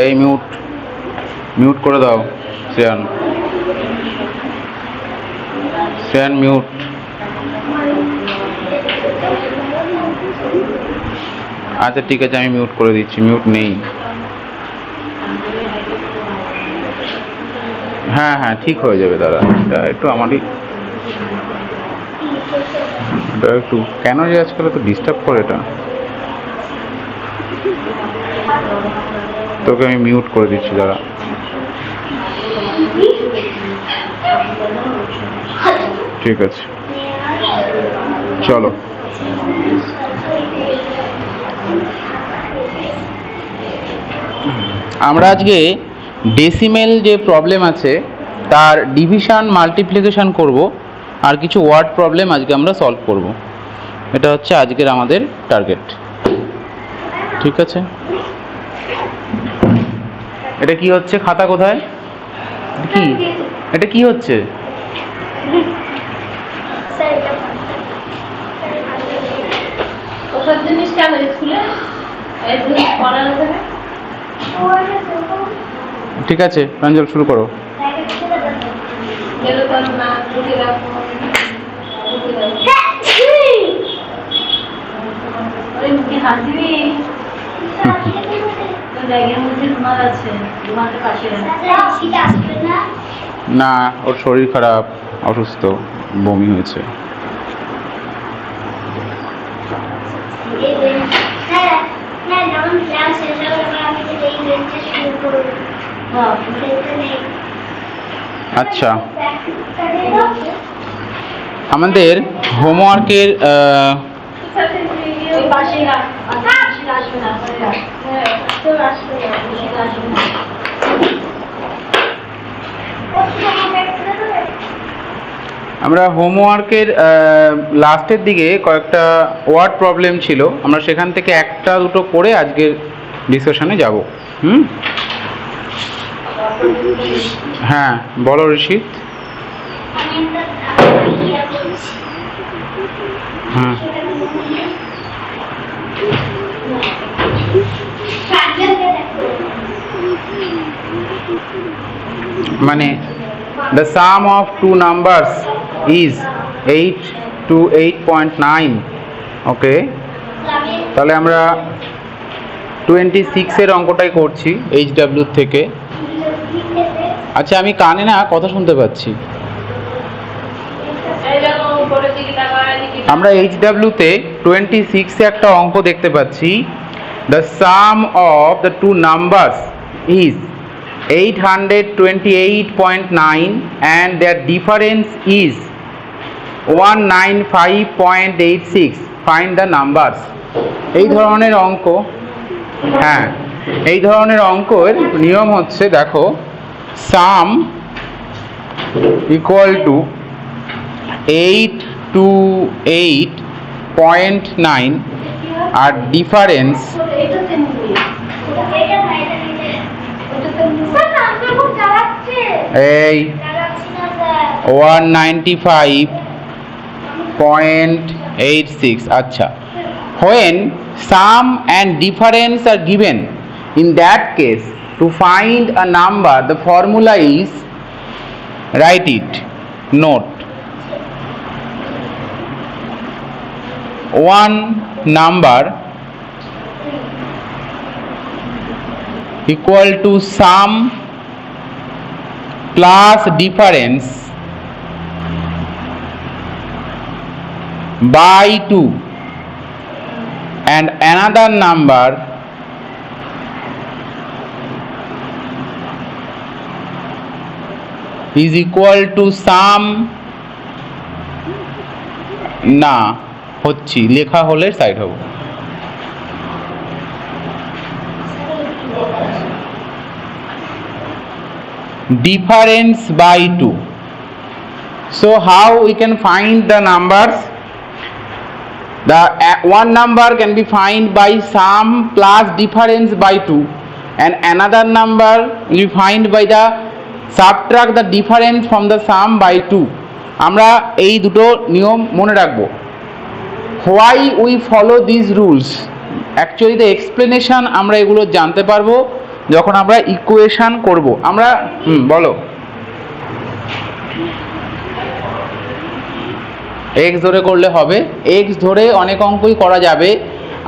এই mute mute করে দাও শ্রেয়ান, শ্রেয়ান মিউট। আচ্ছা ঠিক আছে, আমি মিউট করে দিচ্ছি, মিউট নেই। হ্যাঁ হ্যাঁ ঠিক হয়ে যাবে দাদা, এটা একটু আমারই এটা একটু কেন যে আজকাল তো ডিস্টার্ব করে এটা। তোকে আমি মিউট করে দিচ্ছি দাদা। ঠিক আছে চলো। আমরা আজকে ডেসিমেল যে প্রবলেম আছে তার ডিভিশন মাল্টিপ্লিকেশন করব, আর কিছু ওয়ার্ড প্রবলেম আজকে আমরা সলভ করব। এটা হচ্ছে আজকের আমাদের টার্গেট। ঠিক আছে, এটা কি হচ্ছে? খাতা কোথায়? কি এটা কি হচ্ছে? ঠিক আছে প্রাঞ্জল শুরু করো। না, ওর শরীর খারাপ, অসুস্থ, বমি হয়েছে। আচ্ছা, আমাদের হোমওয়ার্কের আমরা হোমওয়ার্কের লাস্টের দিকে কয়েকটা ওয়ার্ড প্রবলেম ছিল, আমরা সেখান থেকে একটা দুটো করে আজকের ডিসকাশনে যাব। হ্যাঁ বলো ঋষিত। হ্যাঁ মানে the sum of two numbers is 8 to 8.9. ওকে, তাহলে আমরা 26 এর অঙ্কটাই করছি HW থেকে। আচ্ছা আমি কানে না কথা শুনতে পাচ্ছি। আমরা HW তে 26 এ একটা অঙ্ক দেখতে পাচ্ছি। The sum of the two numbers is 828.9 and their difference is 195.86. Find the numbers. এই ধরনের অঙ্ক, হ্যাঁ এই ধরনের অঙ্কের নিয়ম হচ্ছে, দেখো sum equal to 828.9 আর ডিফারেন্স এই 195.86. আচ্ছা, when sum and difference are given, in that case to find a number the formula is, write it, note, one number equal to sum plus difference by 2 and another number is equal to sum, না হচ্ছি লেখা হলে side হব। Difference by 2. So how we can find the numbers? The one number can be find by sum plus difference by 2 and another number we find by the subtract the difference from the sum by 2. আমরা এই দুটো নিয়ম মনে রাখবো। Why we follow these rules? Actually the explanation আমরা এগুলো জানতে পারবো যখন আমরা ইকুয়েশন করব। আমরা বলো এক্স ধরে করলে হবে, এক্স ধরে অনেক অঙ্কই করা যাবে।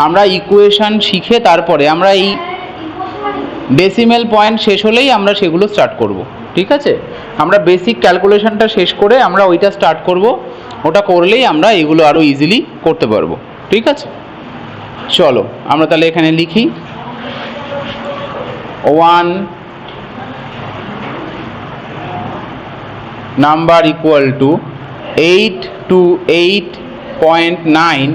আমরা ইকুয়েশন শিখে তারপরে আমরা এই ডেসিমেল পয়েন্ট শেষ হলেই আমরা সেগুলো স্টার্ট করব, ঠিক আছে? আমরা বেসিক ক্যালকুলেশনটা শেষ করে আমরা ওইটা স্টার্ট করব, ওটা করলেই আমরা এগুলো আরও ইজিলি করতে পারবো, ঠিক আছে? চলো আমরা তাহলে এখানে লিখি 1 number equal to 828.9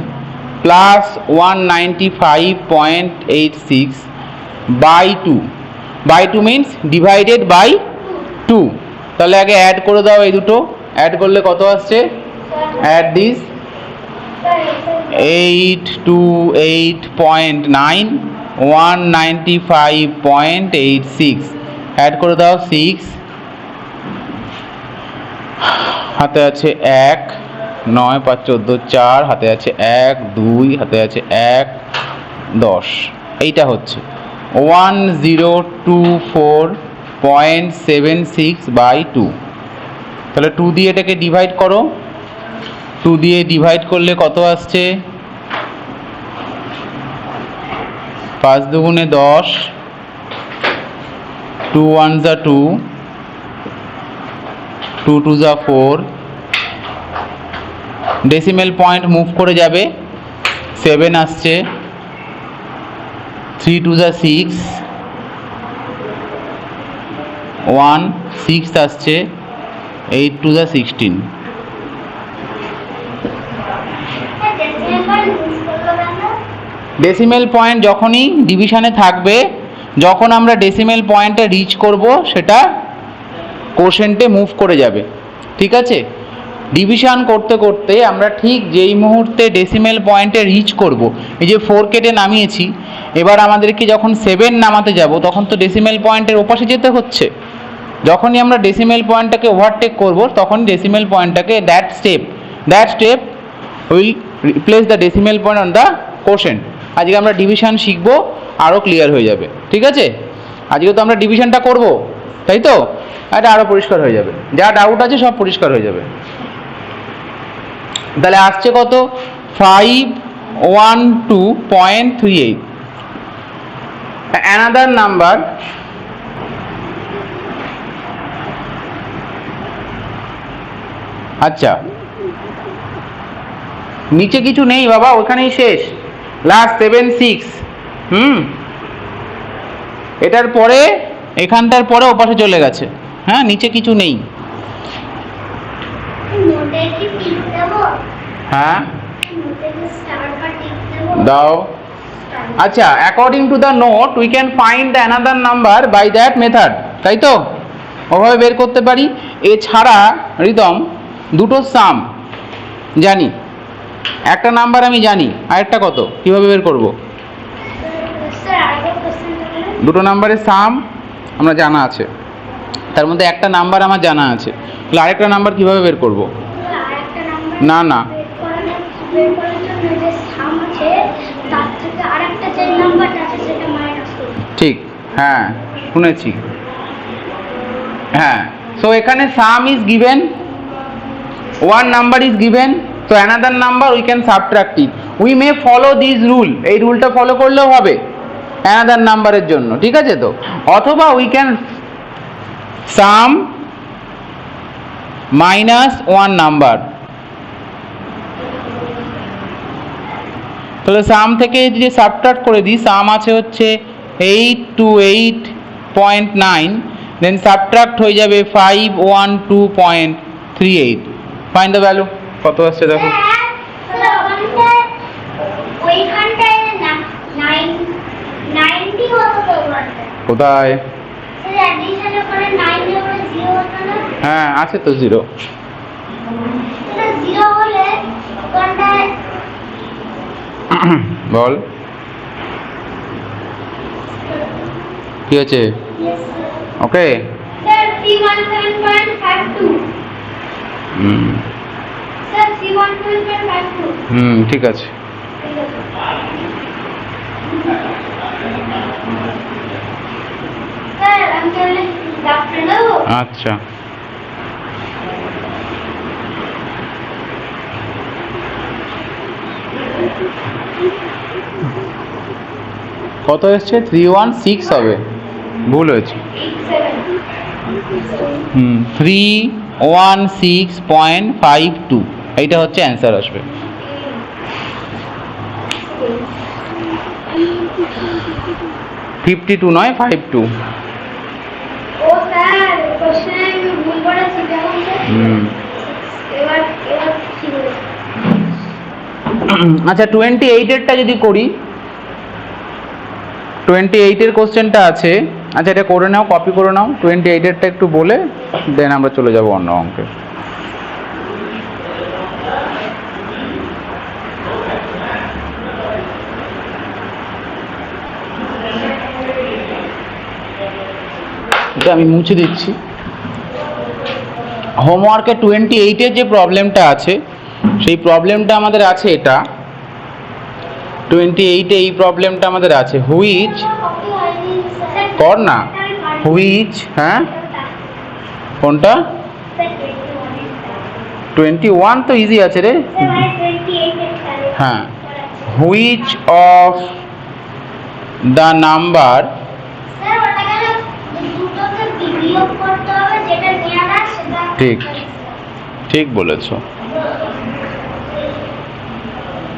plus 195.86 by 2, by 2 means divided by 2। তাহলে আগে অ্যাড করে দাও, এই দুটো অ্যাড করলে কত আসছে? অ্যাড দিস 828.9 195.86 অ্যাড করে দাও 6, হাতে আছে 1, 9 5 14 4, হাতে আছে 1 2, হাতে আছে 1 10। এইটা হচ্ছে 1024.76 বাই 2। তাহলে 2 দিয়ে এটাকে ডিভাইড করো, 2 দিয়ে ডিভাইড করলে কত আসছে? 5 দুগুণে 10, 2 1 যা 2, 2 2 যা 4, ডেসিমেল পয়েন্ট মুভ করে যাবে, 7 আসছে, 3 2 যা 6, 1 6 আসছে, 8 2 যা 16। ডেসিমেল পয়েন্ট যখনই ডিভিশনে থাকবে, যখন আমরা ডেসিমেল পয়েন্টে রিচ করব সেটা কোশেন্টে মুভ করে যাবে, ঠিক আছে? ডিভিশন করতে করতে আমরা ঠিক যেই মুহূর্তে ডেসিমেল পয়েন্টে রিচ করব, এই যে 4 কেটে নামিয়েছি, এবার আমাদেরকে যখন 7 নামাতে যাব তখন তো ডেসিমেল পয়েন্টের ওপাশে যেতে হচ্ছে। যখনই আমরা ডেসিমেল পয়েন্টটাকে ওভারটেক করব তখন ডেসিমেল পয়েন্টটাকে that step will replace the decimal point on the quotient. আজকে আমরা ডিভিশন শিখব, আরও ক্লিয়ার হয়ে যাবে, ঠিক আছে? আজকে তো আমরা ডিভিশনটা করব, তাই তো? এটা আরও পরিষ্কার হয়ে যাবে, যা ডাউট আছে সব পরিষ্কার হয়ে যাবে। তাহলে আসছে কত? 512.38। অ্যানাদার নাম্বার, আচ্ছা নিচে কিছু নেই বাবা, ওখানেই শেষ, লাস্ট 7 6। এটার পরে এখানটার পরে ওপাশে চলে গেছে, হ্যাঁ নিচে কিছু নেই। হ্যাঁ দাও। আচ্ছা, according to the note we can find the another number by that method, তাই তো? ওভাবে বের করতে পারি। এছাড়া রিদম দুটো সাম জানি, একটা নাম্বার আমি জানি, আরেকটা কত কিভাবে বের করব? দুটো নাম্বারের সাম আমরা জানা আছে, তার মধ্যে একটা নাম্বার আমার জানা আছে, তাহলে আরেকটা নাম্বার কিভাবে বের করব? না না ঠিক, হ্যাঁ শুনেছি, হ্যাঁ। সো এখানে সাম is given, one number is given, so another number we can subtract it. We may follow this rule, এই রুলটা ফলো করলেও হবে another নাম্বারের জন্য, ঠিক আছে তো? অথবা we can sum minus one number। তাহলে সাম থেকে যদি সাবট্রাক্ট করে দিই, সাম আছে হচ্ছে 828.9, দেন সাবট্রাক্ট হয়ে যাবে 512.38। ফাইন্ড দ্য ভ্যালু, কত আসছে দেখো। কোথায়? হ্যাঁ আছে তো 0। বল কি হয়েছে? ওকে ঠিক আছে। আচ্ছা, কত এসছে? 316 হবে, ভুল হয়েছে। 316.52 এইটা হচ্ছে অ্যান্সার আসবে। 52 নয়, 52। আচ্ছা, 28-এরটা যদি করি, 28-এর কোশ্চেনটা আছে। আচ্ছা, এটা করে নাও, কপি করে নাও 28-এরটা একটু বলে, দেন আমরা চলে যাব অন্য অঙ্কে। এটা আমি মুছে দিচ্ছি। হোমওয়ার্কে 28-এর যে প্রবলেমটা আছে, সেই প্রবলেমটা আমাদের আছে এটা 28-এ এই প্রবলেমটা আমাদের আছে, হুইচ, কর না, হুইচ, হ্যাঁ কোনটা? 21 তো ইজি আছে রে। হ্যাঁ, হুইচ অফ দ্য নাম্বার, ঠিক ঠিক বলেছ,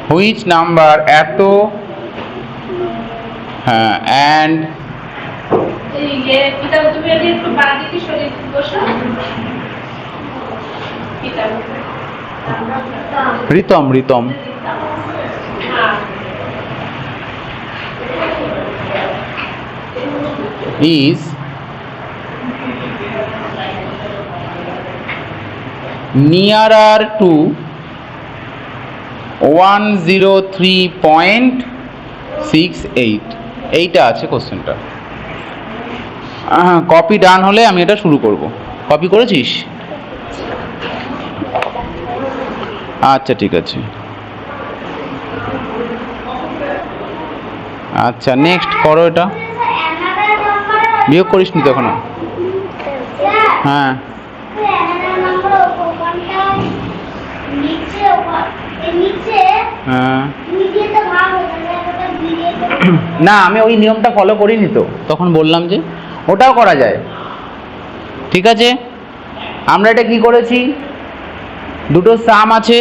হুইচ নাম্বার এত, হ্যাঁ, and Ritam Ritam is nearer to 103.68, এইটা আছে কোশ্চেনটা। কপি ডান হলে আমি এটা শুরু করব। কপি করেছিস? আচ্ছা, ঠিক আছে। আচ্ছা, নেক্সট করো। এটা বিয়োগ করিস নি তো এখনো? হ্যাঁ, না আমি ওই নিয়মটা ফলো করিনি তো, তখন বললাম যে ওটাও করা যায়। ঠিক আছে, আমরা এটা কি করেছি, দুটো সাম আছে,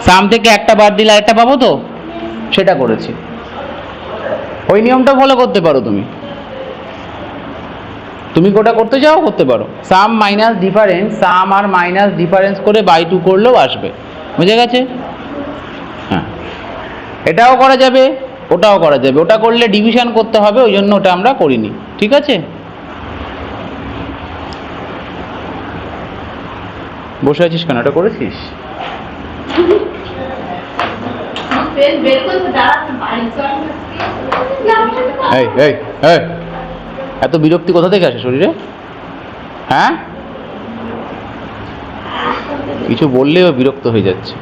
সাম থেকে একটা বাদ দিলে আরেকটা পাবো, তো সেটা করেছি। ওই নিয়মটা ফলো করতে পারো তুমি, তুমি কোটা করতে চাও করতে পারো। সাম মাইনাস ডিফারেন্স, সাম আর মাইনাস ডিফারেন্স করে বাই 2 করলেও আসবে, বুঝে গেছে? হ্যাঁ, এটাও করা যাবে, ওটাও করা যাবে। ওটা করলে ডিভিশন করতে হবে, ওই জন্য ওটা আমরা করিনি। ঠিক আছে, বসে আছিস কেন? ওটা করেছিস? এই এই এই, এত বিরক্তি কোথা থেকে আসে শরীরে? হ্যাঁ, কিছু বললেও বিরক্ত হয়ে যাচ্ছে।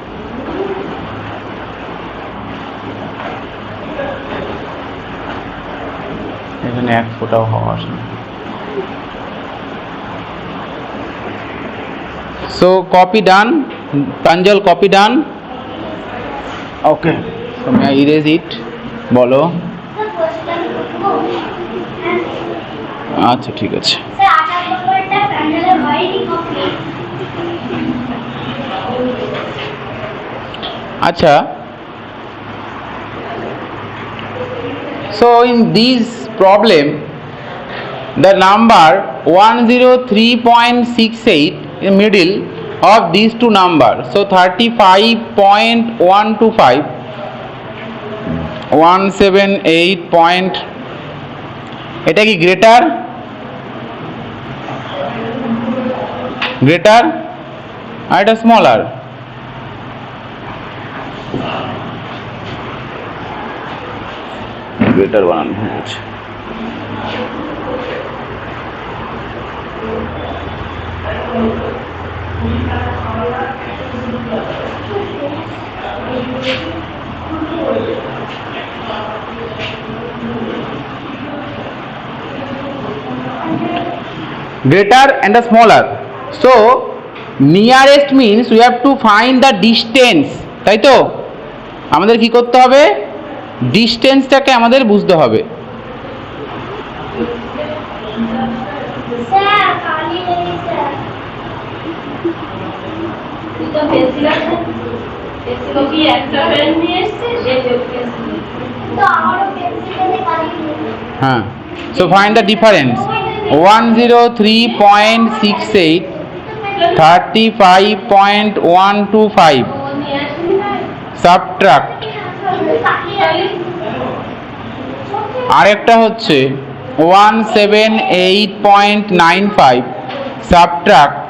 এখানে এক ফোঁটাও হওয়া আসে না। So copy done, Pranjal, copy done. Okay, so may I erase it? বলো। আচ্ছা, ঠিক আছে। আচ্ছা, so in this problem the number 103.68 in middle of these two numbers, so 35.125, 178. এটা কি গ্রেটার গ্রেটার আর এটা স্মলার? গ্রেটার বানানো হয়েছে। greater and the smaller. So nearest means we have to find the distance, তাই তো? আমাদের কি করতে হবে? ডিস্টেন্সটাকে আমাদের বুঝতে হবে। হ্যাঁ, so find the difference. 103.68 35.125 subtract, আরেকটা হচ্ছে 178.95 subtract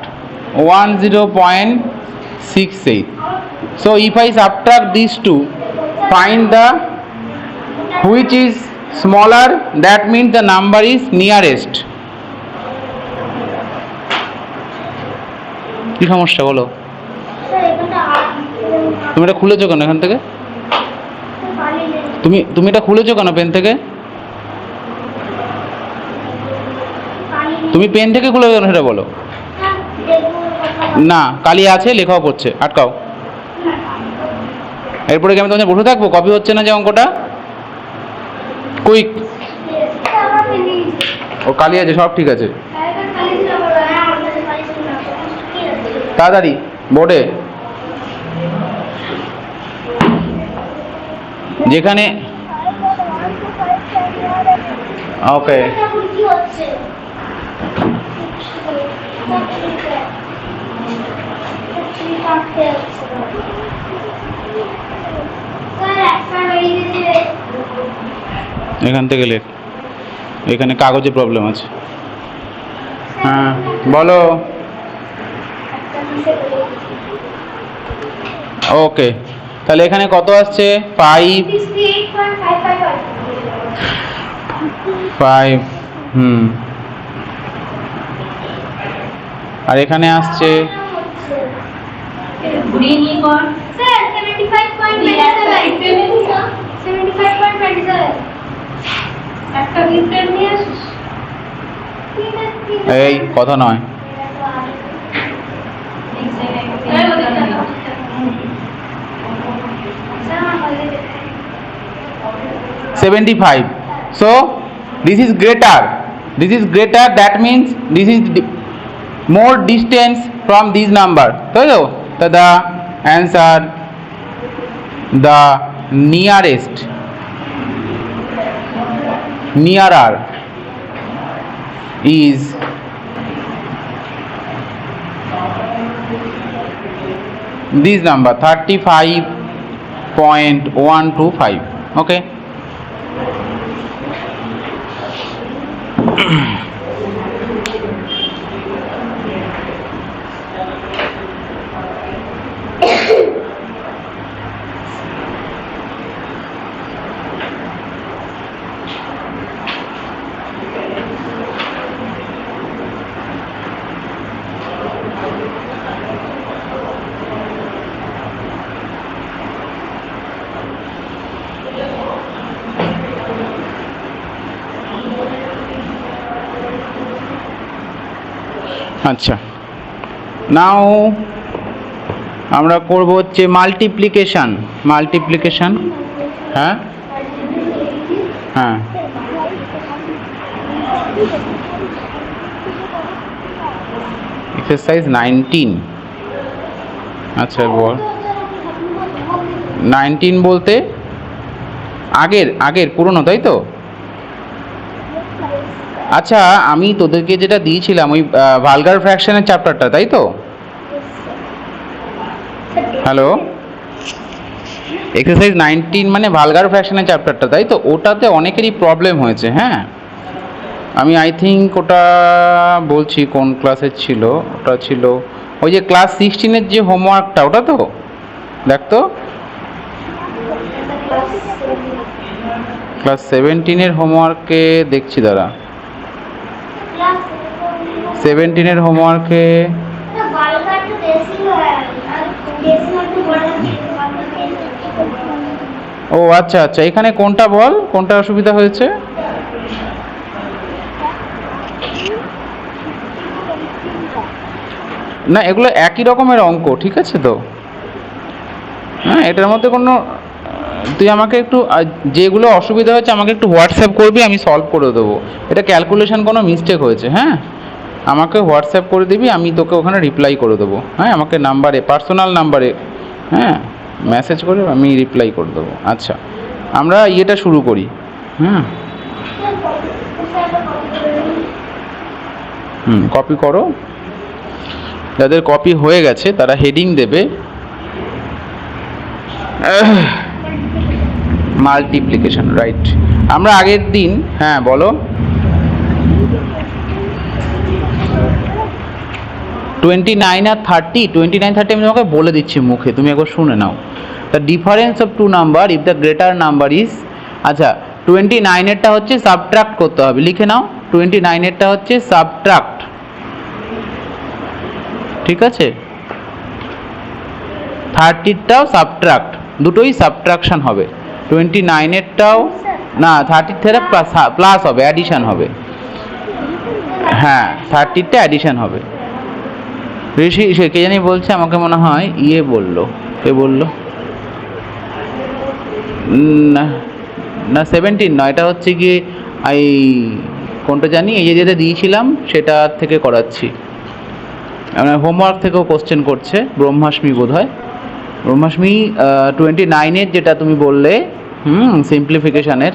10.68. So if I subtract these two, find the which is smaller, that means the number is nearest. কি সমস্যা বলো? তুমি এটা খুলেছো কেন এখান থেকে? তুমি এটা খুলেছো কেন পেন থেকে? তুমি পেন থেকে খুলে কেন সেটা বলো? না, কালি আছে, লেখাও করছে, আটকাও। এরপরে কি আমি তোমাদের বসে থাকবো? কপি হচ্ছে না যে অঙ্কটা? কুইক, ও কালি আছে, সব ঠিক আছে, তাড়াতাড়ি বোর্ডে। যেখানে ওকে, এখান থেকে লেখ, এখানে কাগজে প্রবলেম আছে। হ্যাঁ বলো। ওকে, তাহলে এখানে কত আসছে? 5 আর এখানে আসছে এই কথা নয়, 75. So this is greater, that means this is more distance from this number. So the answer, the nearest, nearer is this number 35.125. Okay. আচ্ছা, নাও আমরা করব হচ্ছে মাল্টিপ্লিকেশন। হ্যাঁ হ্যাঁ, এক্সারসাইজ 19। আচ্ছা বল, 19 বলতে আগের পুরনো, তাই তো? আচ্ছা, আমি তোদেরকে যেটা দিয়েছিলাম ওই ভালগার ফ্র্যাকশনের চ্যাপ্টারটা, তাই তো? হ্যালো, এক্সারসাইজ 19 মানে ভালগার ফ্র্যাকশনের চ্যাপ্টারটা, তাই তো? ওটাতে অনেকেরই প্রবলেম হয়েছে। হ্যাঁ, আমি আই থিঙ্ক ওটা বলছি কোন ক্লাসের ছিল, ওটা ছিল ওই যে ক্লাস 16-এর যে হোমওয়ার্কটা, ওটা তো দেখ তো। ক্লাস 17-এর হোমওয়ার্কে দেখছি, দাঁড়া, 17-এর হোমওয়ার্কে ও আচ্ছা আচ্ছা, এখানে কোনটা বল, কোনটা অসুবিধা হয়েছে? না, এগুলো একই রকমের অঙ্ক, ঠিক আছে তো? হ্যাঁ, এটার মধ্যে কোনো তুই আমাকে একটু যেগুলো অসুবিধা হচ্ছে আমাকে একটু হোয়াটসঅ্যাপ করবি, আমি সলভ করে দেবো। এটা ক্যালকুলেশন কোনো মিস্টেক হয়েছে, হ্যাঁ, আমাকে হোয়াটসঅ্যাপ করে দিবি, আমি তোকে ওখানে রিপ্লাই করে দেবো। হ্যাঁ, আমাকে নাম্বারে, পার্সোনাল নাম্বারে, হ্যাঁ, মেসেজ করে আমি রিপ্লাই করে দেবো। আচ্ছা, আমরা ইয়েটা শুরু করি। কপি করো। যাদের কপি হয়ে গেছে তারা হেডিং দেবে মাল্টিপ্লিকেশন, রাইট। আমরা আগের দিন, হ্যাঁ বলো, 29 আর 30, 29, 30 আমি তোমাকে বলে দিচ্ছি মুখে, তুমি একবার শুনে নাও। The difference of two number if the greater number is, আচ্ছা 29-এরটা হচ্ছে সাবট্রাক্ট করতে হবে, লিখে নাও। 29-এরটা হচ্ছে সাবট্রাক্ট, ঠিক আছে? 30-টাও সাবট্রাক্ট, দুটোই সাবট্রাকশন হবে। 29-এরটাও না, 30 থেকে প্লাস হবে, অ্যাডিশন হবে। হ্যাঁ, 30টা অ্যাডিশন হবে। ঋষি সে কে জানি বলছে, আমাকে মনে হয় ইয়ে বললো, কে বললো? না না, 17 নয়, এটা হচ্ছে গিয়ে এই কোনটা জানি, এই যে যেটা দিয়েছিলাম সেটা থেকে করাচ্ছি। হোমওয়ার্ক থেকেও কোশ্চেন করছে, ব্রহ্মাষ্টমী বোধ হয়, ব্রহ্মাষ্টমী 29-এর যেটা তুমি বললে, সিম্পলিফিকেশানের,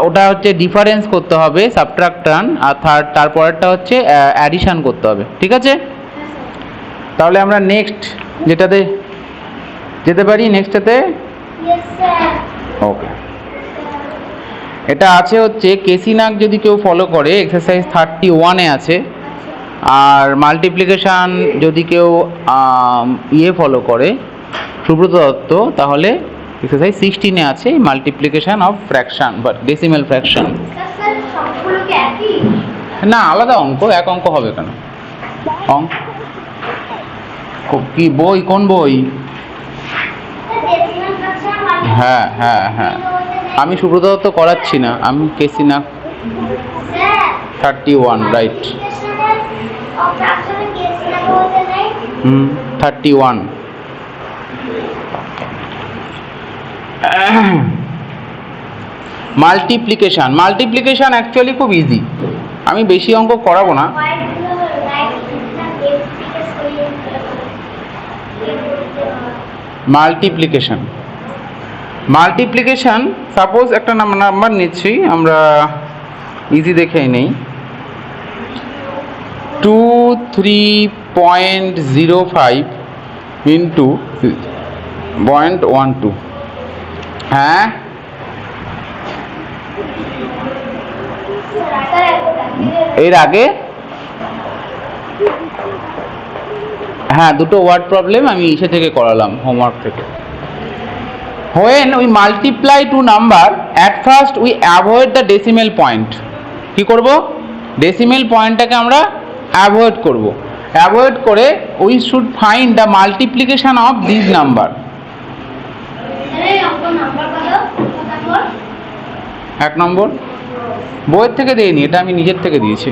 ওটা হচ্ছে ডিফারেন্স করতে হবে, সাবট্রাকশন, আর তারপরেরটা হচ্ছে অ্যাডিশন করতে হবে, ঠিক আছে? তাহলে আমরা নেক্সট যেটাতে যেতে পারি, নেক্সটটাতে। ওকে, এটা আছে হচ্ছে কেসিনাক, যদি কেউ ফলো করে এক্সারসাইজ 31-এ আছে। আর মাল্টিপ্লিকেশান যদি কেউ ইয়ে ফলো করে, সুব্রত দত্ত, তাহলে এক্সারসাইজ 16-এ আছে, মাল্টিপ্লিকেশান অফ ফ্র্যাকশন বা ডেসিমেল ফ্র্যাকশন। না, আলাদা অঙ্ক, এক অঙ্ক হবে কেন? অঙ্ক কি বই, কোন বই? হ্যাঁ হ্যাঁ হ্যাঁ, আমি সুব্রত দত্ত করাচ্ছি না, আমি কেসিনাক 31, রাইট। 31 মাল্টিপ্লিকেশন অ্যাকচুয়ালি খুব ইজি, আমি বেশি অঙ্ক করাবো না। মাল্টিপ্লিকেশন সাপোজ একটা নাম্বার নিচ্ছি আমরা, ইজি দেখেই নেই, 23.05 ইন্টু 0.12। হ্যাঁ, এর আগে হ্যাঁ দুটো ওয়ার্ড প্রবলেম আমি ইসে থেকে করালাম, হোমওয়ার্ক থেকে। When we multiply two number, at first we avoid the decimal point. কি করব? ডেসিমেল পয়েন্টটাকে আমরা অ্যাভয়েড করব। অ্যাভয়েড করে we should find the multiplication of these number. এক নম্বর বইয়ের থেকে দেইনি, এটা আমি নিজের থেকে দিয়েছি।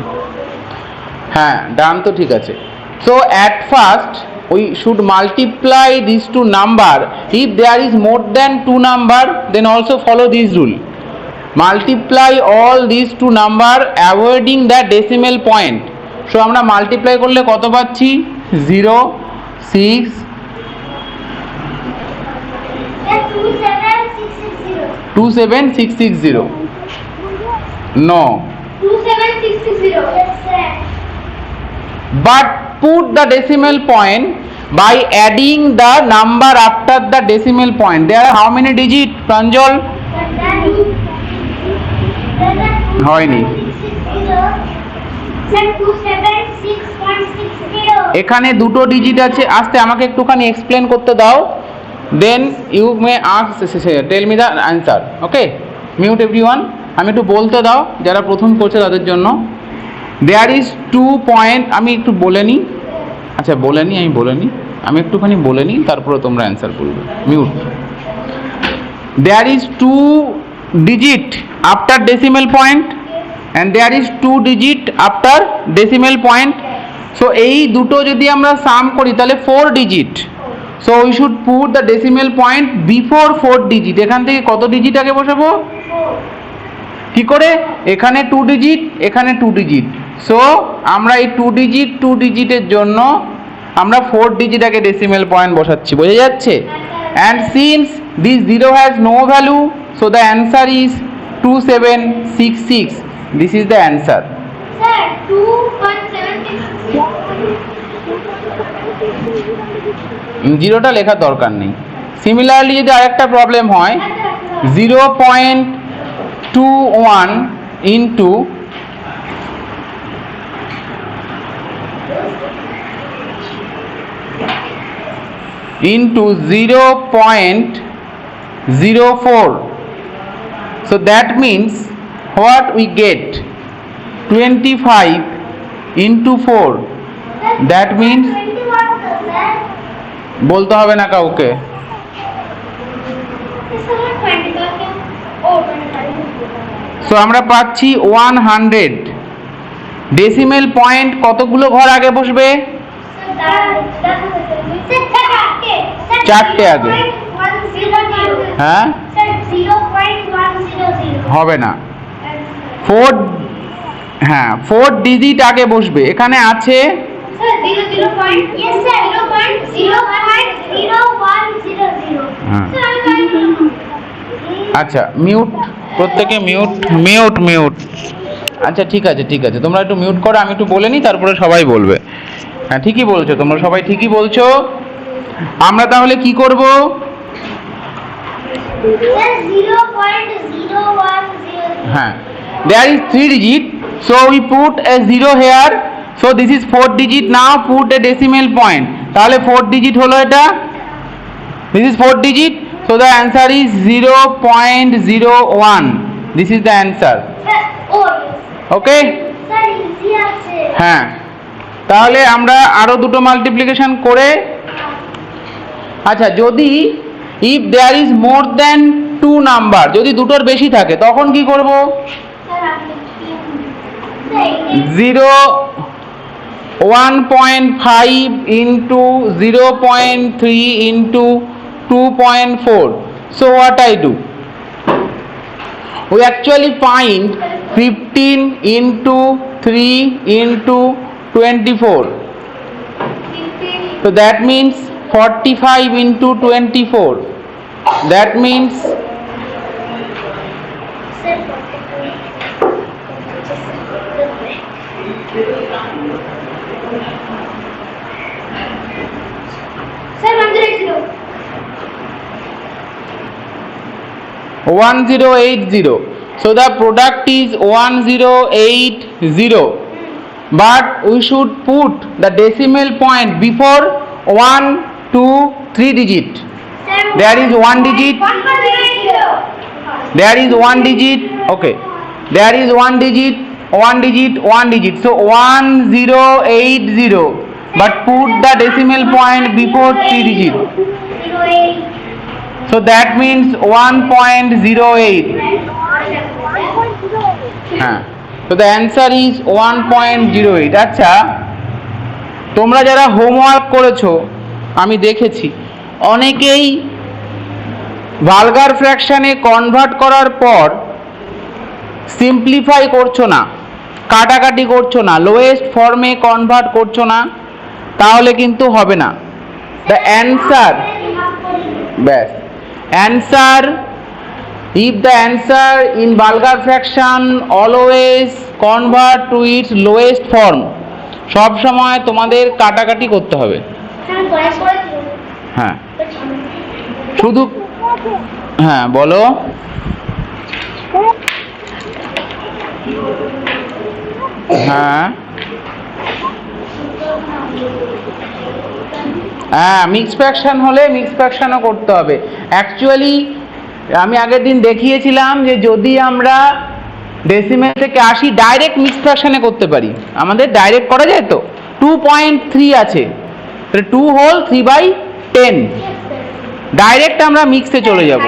হ্যাঁ, ডান তো ঠিক আছে। So at first we should multiply these two number. If there is more than two number, then also follow this rule. Multiply all these two number avoiding the decimal point. So আমরা multiply করলে কত পাচ্ছি? 0, 6, 27660. No. 27660. Yes, sir. But put the decimal point by adding the number after the decimal point. There are how many digit, Pranjal? হয়নি। এখানে দুটো digit আছে, আস্তে আমাকে একটুখানি এক্সপ্লেন করতে দাও, then you may ask tell me the answer. Okay, mute everyone, আমি একটু বলতে দাও যারা প্রথম করছে তাদের জন্য। দেয়ার ইজ 2 পয়েন্ট, আমি একটু বলে নিই, আচ্ছা বলে নিই, আমি একটুখানি বলে নিই, তারপরে তোমরা অ্যান্সার করবে। Mute. There is 2 digit after decimal point and there is 2 digit after decimal point. So এই দুটো যদি আমরা সাম করি তাহলে 4 digit. So we should put the decimal point before 4 digit. এখান থেকে কত ডিজিট আগে বসাবো? কি করে? এখানে 2 ডিজিট, এখানে 2 ডিজিট। সো আমরা এই 2 ডিজিটের জন্য আমরা 4 ডিজিট আগে ডেসিমেল পয়েন্ট বসাচ্ছি, বোঝা যাচ্ছে? And since this zero has no value, so the answer is 2766। This is the answer. Sir, 2.766. জিরোটা লেখার দরকার নেই। সিমিলারলি যদি আরেকটা প্রবলেম হয়, 0.21 into into 0.04. So that means what we get? 25 into 4. That means বলতে হবে না কাউকে। সো আমরা পাচ্ছি 100। ডেসিমেল পয়েন্ট কতগুলো ঘর আগে বসবে? চারটে আগে। হ্যাঁ, হবে না। 4, হ্যাঁ 4 ডিজিট আগে বসবে। এখানে আছে আচ্ছা মিউট, প্রত্যেকে মিউট মিউট মিউট। আচ্ছা ঠিক আছে ঠিক আছে, তোমরা একটু মিউট করো, আমি একটু বলে নিই, তারপরে সবাই বলবে। হ্যাঁ ঠিকই বলছো, তোমরা সবাই ঠিকই বলছো। আমরা তাহলে কি করব? হ্যাঁ, there is 3 digit, so we put a 0 here, so this is 4 digit. Now put a decimal point. তাহলে 4 digit হলো এটা, this is 4 digit, so the answer is 0.01. this is the answer. Okay, হ্যাঁ তাহলে আমরা আরো দুটো মাল্টিপ্লিকেশন করে, আচ্ছা যদি if there is more than 2 number, যদি দুটোর বেশি থাকে তখন কি করব? 1.5 into 0.3 into 2.4. So what I do? We actually find 15 into 3 into 24. So that means 45 into 24. That means Sir, 180. 1080. So the product is 1080, but we should put the decimal point before 1, 2, 3 digit. There is 1 digit. There is 1 digit. Okay, there is 1 digit, 1 digit, 1 digit. So 1080, but put the decimal point before 3 digit. So that means 1.08. হ্যাঁ, so the answer is 1.08. আচ্ছা তোমরা যারা homework করেছো আমি দেখেছি অনেকেই vulgar ফ্র্যাকশনে convert করার পর সিম্পলিফাই করছো না, কাটাকাটি করছো না, লোয়েস্ট ফর্মে কনভার্ট করছো না, তাহলে কিন্তু হবে না। দ্য অ্যান্সার, ব্যাস answer, if the answer in vulgar fraction always convert to its lowest form, সব সময় তোমাদের কাটাকাটি করতে হবে। হ্যাঁ শুধু, হ্যাঁ বলো। হ্যাঁ হ্যাঁ মিক্স ফ্র্যাকশন হলে মিক্স ফ্র্যাকশনও করতে হবে। অ্যাকচুয়ালি আমি আগের দিন দেখিয়েছিলাম যে যদি আমরা ডেসিমেল থেকে আসি ডাইরেক্ট মিক্স ফ্র্যাকশনে করতে পারি, আমাদের ডাইরেক্ট করা যায় তো। 2.3 আছে, 2 হোল 3/10, ডাইরেক্ট আমরা মিক্সে চলে যাব।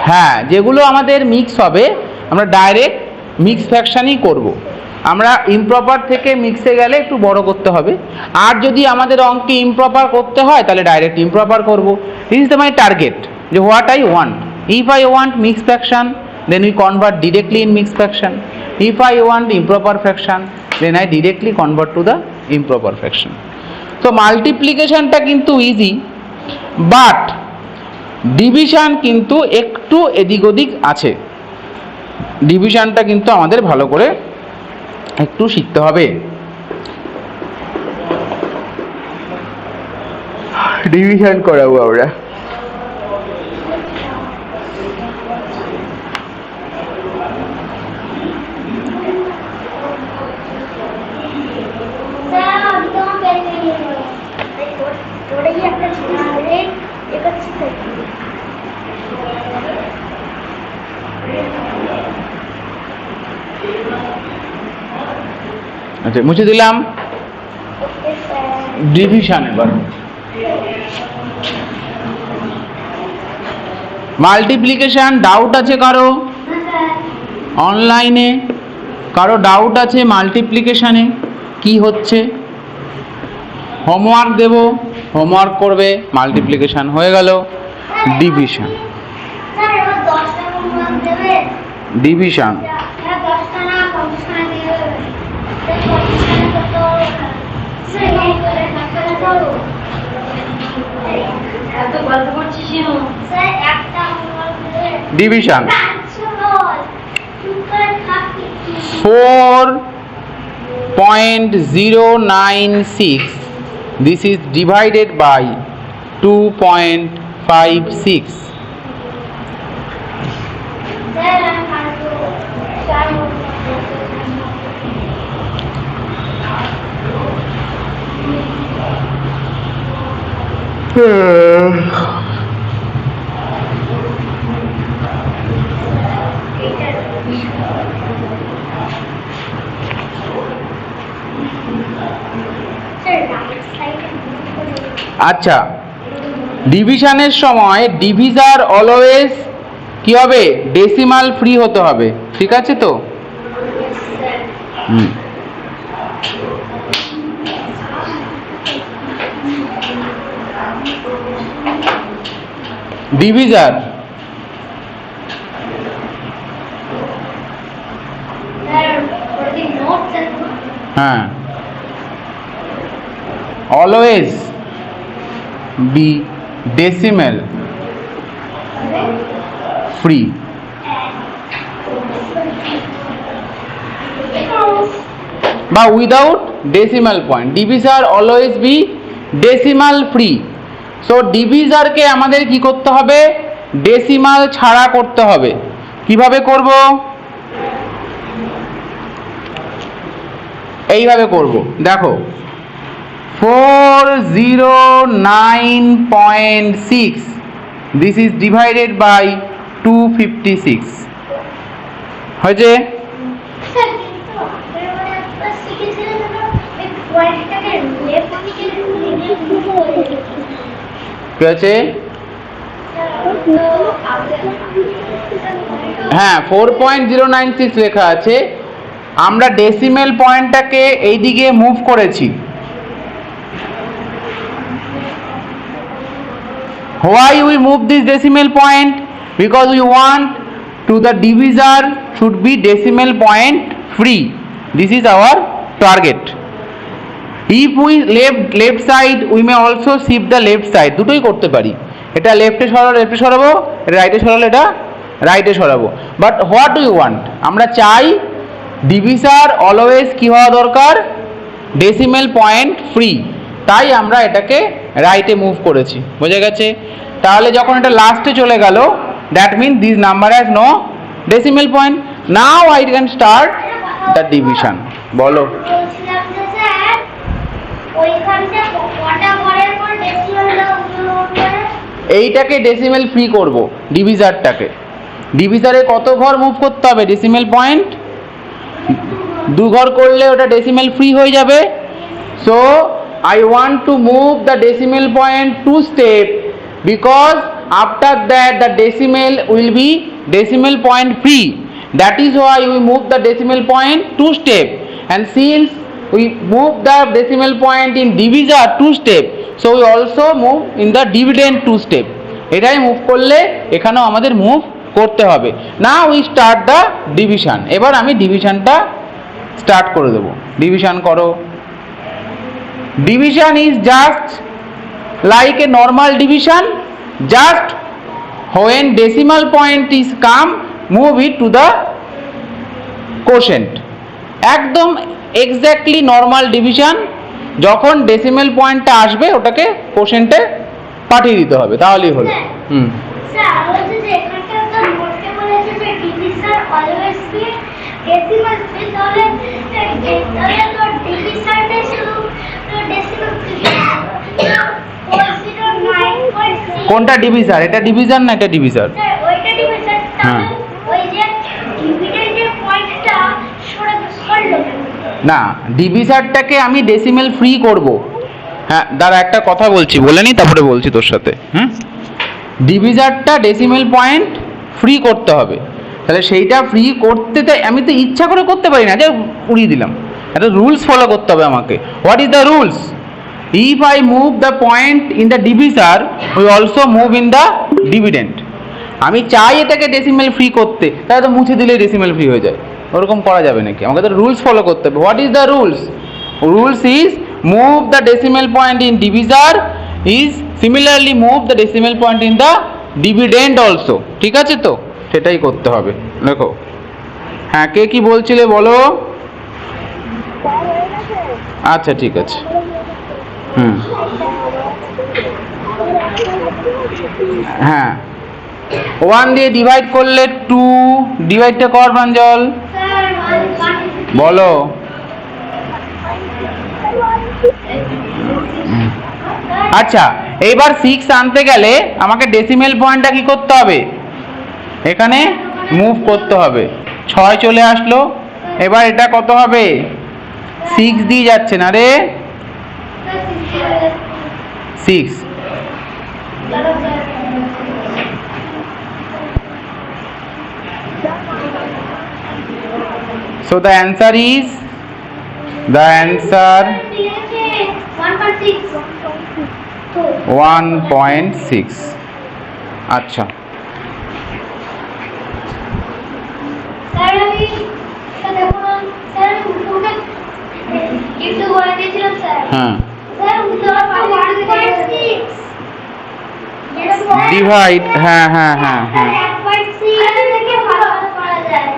হ্যাঁ যেগুলো আমাদের মিক্স হবে আমরা ডাইরেক্ট মিক্স ফ্র্যাকশনই করব। আমরা ইমপ্রপার থেকে মিক্সে গেলে একটু বড় করতে হবে, আর যদি আমাদের অঙ্কে ইমপ্রপার করতে হয় তাহলে ডাইরেক্ট ইমপ্রপার করব। This is the my target, যে what I want. If I want mix fraction then we convert directly in mixed fraction. If I want improper fraction then I directly convert to the improper fraction. So multiplication টা কিন্তু easy, but division কিন্তু একটু এদিক ওদিক আছে। ডিভিশনটা কিন্তু আমাদের ভালো করে একটু শিখতে হবে। ডিভিশন করাবো আমরা। আচ্ছা, মুছে দিলাম। ডিভিশন এবার মাল্টিপ্লিকেশন ডাউট আছে কারো অনলাইনে? কারো ডাউট আছে মাল্টিপ্লিকেশনে কি হচ্ছে? হোমওয়ার্ক দেব, হোমওয়ার্ক করবে। মাল্টিপ্লিকেশন হয়ে গেল। Division, division division 4.096 this is divided by 2.56. আচ্ছা, ডিভিশনের সময় ডিভিজার অলওয়েজ কি হবে? ডেসিমাল ফ্রি হতে হবে, ঠিক আছে তো? ডিভিজার হ্যাঁ, অলওয়েজ বি ডেসিমেল ফ্রি। বা without decimal point. Divisor always be decimal free. So ডিভিজারকে আমাদের কি করতে হবে? ডেসিমাল ছাড়া করতে হবে। কিভাবে করব? এইভাবে করব, দেখো 409.6 this is divided by 256 হয়েছে? কি আছে? হ্যাঁ, 4.096 লেখা আছে। আমরা ডেসিমেল পয়েন্টটাকে এইদিকে মুভ করেছি। Why we move this decimal point? Because we want to the divisor should be decimal point free. This is our target. If we left side, we may also shift the left side. দুটোই করতে পারি। এটা লেফটে সরাবো, লেফটে সরাবো, এটা রাইটে সরালে এটা রাইটে সরাবো। But what we want? আমরা চাই ডিভিজার অলওয়েজ কি হওয়া দরকার? Decimal point free. তাই আমরা এটাকে রাইটে মুভ করেছি। বোঝা গেছে? তাহলে যখন এটা লাস্টে চলে গেল, that mean this number has no decimal point. Now I can start the division. বলো। এইটাকে ডেসিমেল ফ্রি করব, ডিভিজারটাকে। ডিভিজারে কত ঘর মুভ করতে হবে? ডেসিমেল পয়েন্ট 2 ঘর করলে ওটা ডেসিমেল ফ্রি হয়ে যাবে। So I want to move the decimal point 2 step because after that the decimal will be decimal point free. That is why we move the decimal point 2 step. and since we move the decimal point in divisor 2 step, so we also move in the dividend 2 step. এটাই move করলে এখানেও আমাদের move করতে হবে। Now we start the division. এবার আমি ডিভিশনটা start করে দেবো। ডিভিশন করো। Division is just like a normal division, just when decimal point is come, move it to the quotient. একদম এক্স্যাক্টলি নর্মাল ডিভিশন, যখন ডেসিমেল পয়েন্টটা আসবে ওটাকে কোশেন্টে পাঠিয়ে দিতে হবে, তাহলেই হলো। স্যার বলছে যে এখানটা তো নোটে বলেছে যে division always be decimal place, তাহলে তো ডিভিশনটা শুধু ডেসিমাল প্লেস। কোনটা ডিভিজার? এটা ডিভিজার না এটা ডিভিজার? স্যার ওইটা ডিভিশন, হ্যাঁ। ওই যে ডিভিডেন্ডের পয়েন্টটা সরলো না, ডিভিজারটাকে আমি ডেসিমেল ফ্রি করব। হ্যাঁ দাঁড়া, একটা কথা বলছি, বলে নি তারপরে বলছি তোর সাথে। ডিভিজারটা ডেসিমেল পয়েন্ট ফ্রি করতে হবে, তাহলে সেইটা ফ্রি করতে তো আমি তো ইচ্ছা করে করতে পারি না যে উড়িয়ে দিলাম, একটা রুলস ফলো করতে হবে আমাকে। What is the rules? If I move the point in the divisor, we also move in the dividend. আমি চাই এটাকে ডেসিমেল ফ্রি করতে, তাহলে তো মুছে দিলেই ডেসিমেল ফ্রি হয়ে যায়, ওরকম করা যাবে নাকি? আমাকে তো রুলস ফলো করতে হবে। What is the rules? Rules is move the decimal point in divisor is similarly move the decimal point in the dividend also. ঠিক আছে, তো সেটাই করতে হবে। দেখো, হ্যাঁ কে কি বলছিলে বলো। আচ্ছা ঠিক আছে। হ্যাঁ, 1 দিয়ে ডিভাইড করলে 2, ডিভাইডটা কর প্রাঞ্জল। বলো। আচ্ছা, এইবার 6 আনতে গেলে আমাকে ডেসিমেল পয়েন্টটা কি করতে হবে? এখানে মুভ করতে হবে। 6 চলে আসলো, এবার এটা কত হবে? 6 দিয়ে যাচ্ছে না রে, 6। So the answer is 1.6। আচ্ছা, স্যার আমি দেখুন স্যার উঠে একটু বলে দিয়েছিলাম স্যার। হ্যাঁ স্যার উঠে 1.6 ডিভাইড, হ্যাঁ হ্যাঁ হ্যাঁ হ্যাঁ 1.6 থেকে ভালো করা যায়।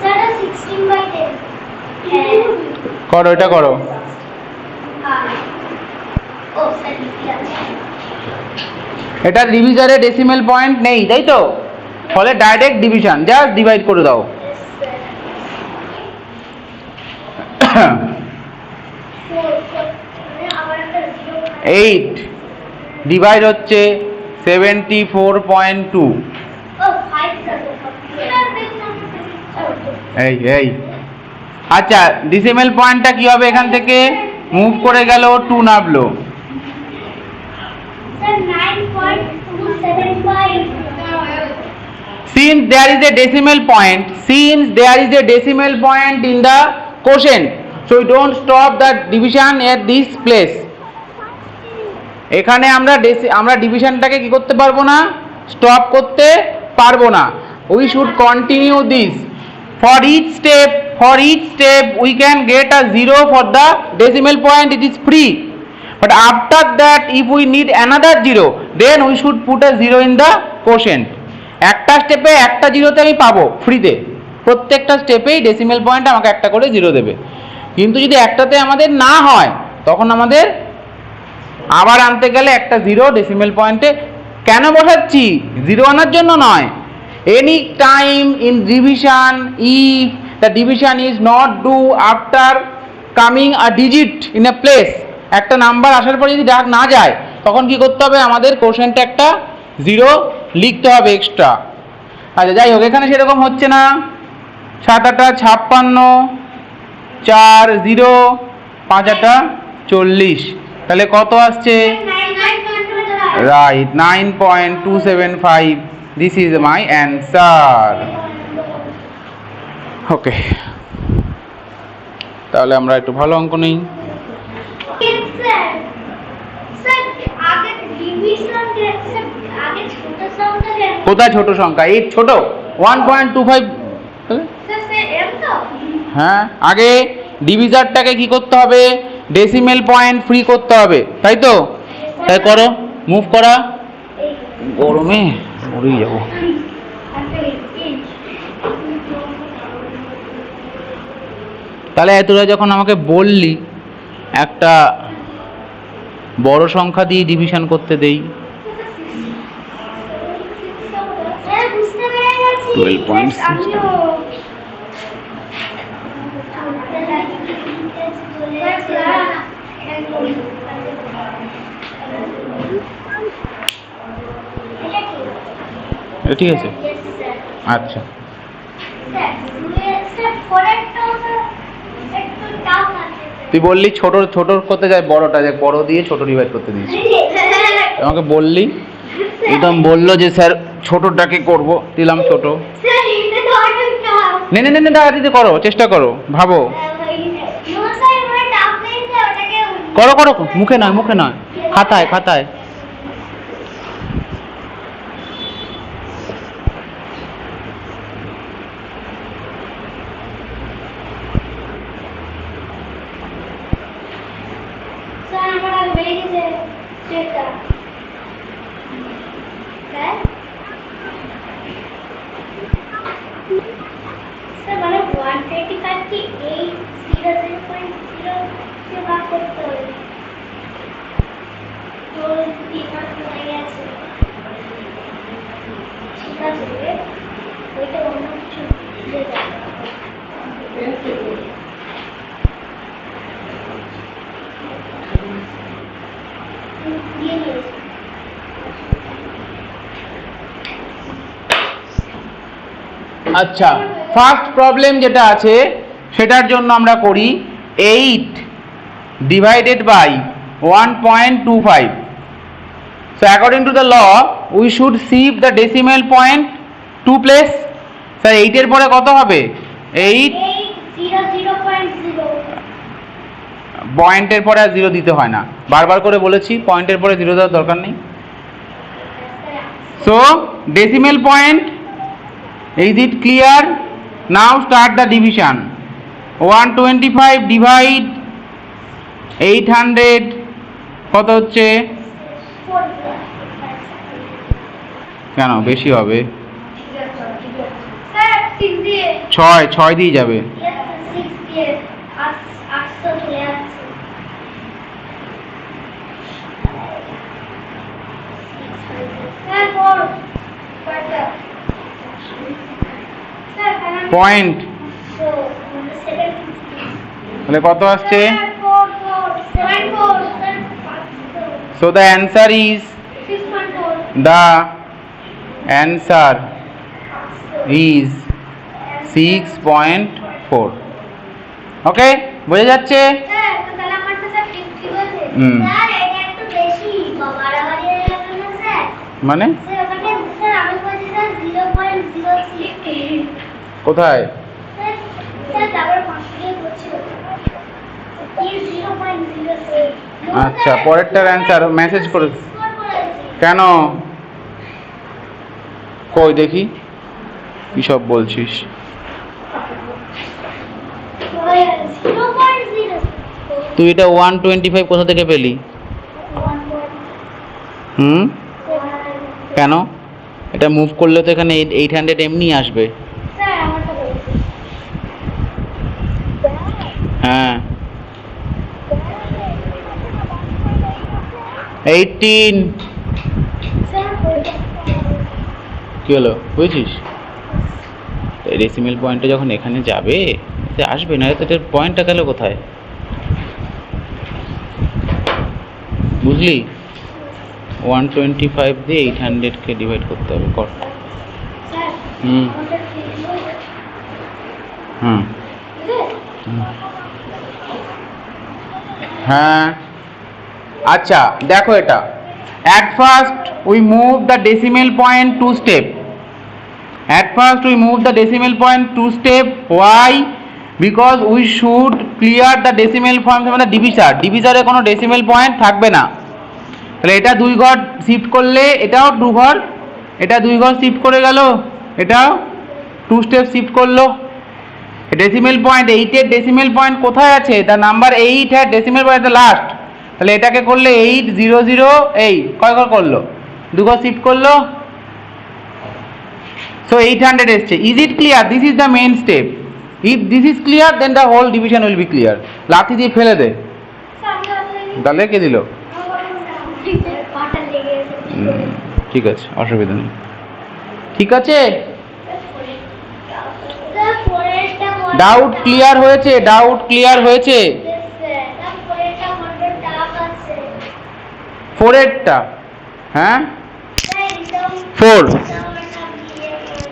স্যার 16/10 করো, এটা করো। ও স্যার ঠিক আছে। এটা ডিভিজারে ডেসিমেল পয়েন্ট নেই, তাই তো? ফলে ডাইরেক্ট ডিভিশন, জাস্ট ডিভাইড করে দাও। 8 ডিভাইড হচ্ছে 74.2। এই আচ্ছা, ডেসিমেল পয়েন্টটা কি হবে? এখান থেকে মুভ করে গেল, 2 নামলো। Since there is a decimal point in the quotient, so we don't stop the division at this place. এখানে আমরা ডিভিশনটাকে কি করতে পারবো না? স্টপ করতে পারবো না। We should continue this. For each step we can get a 0 for the decimal point, it is free. But after that if we need another 0, then we should put a 0 in the quotient. একটা স্টেপে একটা জিরোতে আমি পাবো ফ্রিতে, প্রত্যেকটা স্টেপেই decimal point আমাকে একটা করে 0 দেবে। কিন্তু যদি একটাতে আমাদের না হয়, তখন আমাদের আবার আনতে গেলে একটা 0 ডেসিমেল পয়েন্টে কেন বসাচ্ছি? 0 আনার জন্য নয়। Any time in division, if the division is not do after coming a digit in a place, একটা নাম্বার আসার পর যদি ডাক না যায়, তখন কি করতে হবে? আমাদের কোশ্চেনটা একটা 0 লিখতে হবে এক্সট্রা। আচ্ছা যাই হোক, এখানে সেরকম হচ্ছে না। 7 8 56, 4 0, 5 8 40, তাহলে কত আসছে? Right, 9.275. This is my answer. Okay. তাহলে আমরা একটু ভালো অঙ্ক নেই। স্যার স্যার আগে ডিভিশন স্যার আগে ছোট সংখ্যা দেন কোথায় ছোট সংখ্যা? এই ছোট 1.25। স্যার স্যার এম তো হ্যাঁ, আগে ডিভিজারটাকে কি করতে হবে? ডেসিমেল পয়েন্ট ফ্রি করতে হবে, তাই তো? তাই করো, মুভ করা। গরমে মরেই যাবো। তাহলে তোরা যখন আমাকে বললি একটা বড় সংখ্যা দিয়ে ডিভিশন করতে দেই, স্যার বুঝতে পেরে গেছি 12.6 আমিও এটা ঠিক আছে? আচ্ছা, তুই বললি ছোট ছোট করতে যাই, বড়টা দেখ, বড় দিয়ে ছোট ডিভাইড করতে দিয়েছি। আমাকে বললি, একদম বললো যে স্যার ছোটটাকে করব, দিলাম ছোট। নে নে নে নে দিতে করো, চেষ্টা করো, ভাবো, করো করো, মুখে নয়, মুখে নয়, খাতায় খাতায়। মানে 125 কি 800.0 কে ভাগ করতে হবে তো দিমাগ হয়ে গেছে ঠিক আছে ওইটা অন্য কিছু দিয়ে দাও দিয়ে দিয়েছি আচ্ছা, ফার্স্ট প্রবলেম যেটা আছে সেটার জন্য আমরা করি 8 divided by 1.25. So according to the law we should shift the decimal point 2 place. Sir 8 এর পরে কত হবে? 8 0.0 পয়েন্টের পরে আর 0 দিতে হয় না, বারবার করে বলেছি পয়েন্টের পরে 0 দেওয়ার দরকার নেই। So decimal point, is it clear? Now start the division. 125 divide 800 কত হচ্ছে? কেন বেশি হবে? 6 দিয়ে যাবে। পয়েন্ট তাহলে কত আসছে? So the answer is, the answer is 6.4. ওকে, বোঝা যাচ্ছে? মানে কোথায়? আচ্ছা, পরেরটার অ্যান্সার মেসেজ করে কেন? কই দেখি কি সব বলছিস। তুই এটা 125 কোথা থেকে পেলি? কেন? এটা মুভ করলে তো এখানে 800 এমনি আসবে। হ্যাঁ, 18 কি হলো বুঝছিস? ডেসিমেল পয়েন্টটা যখন এখানে যাবে আসবে না, তো এটার পয়েন্টটা গেল কোথায়? বুঝলি? 125 দিয়ে 800 কে ডিভাইড করতে হবে, কর। হ্যাঁ, আচ্ছা দেখো, এটা at first we move the decimal point 2 step. At first we move the decimal point 2 step. Why? Because we should clear the decimal form মানে ডিভিজারে কোনো ডেসিমেল পয়েন্ট থাকবে না। তাহলে এটা 2 ঘর শিফট করলে এটাও 2 ঘর, এটা 2 ঘর শিফট করে গেল, এটাও 2 স্টেপ শিফট করলো। ডেসিমেল পয়েন্ট 8 এর ডেসিমেল পয়েন্ট কোথায় আছে? দ্য নাম্বার 8 এর ডেসিমেল পয়েন্ট লাস্ট। তাহলে এটাকে করলে 800 কয় ঘর করলো? 2 ঘর শিফট করলো। So 800 এসছে। Is it clear? This is the main step. If this is clear, then the whole division will be clear. লাঠি দিয়ে ফেলে দে। তাহলে কে দিল? ঠিক আছে, অসুবিধা নেই। ঠিক আছে, ডাউট ক্লিয়ার হয়েছে? ডাউট ক্লিয়ার হয়েছে? 4 এরটা, হ্যাঁ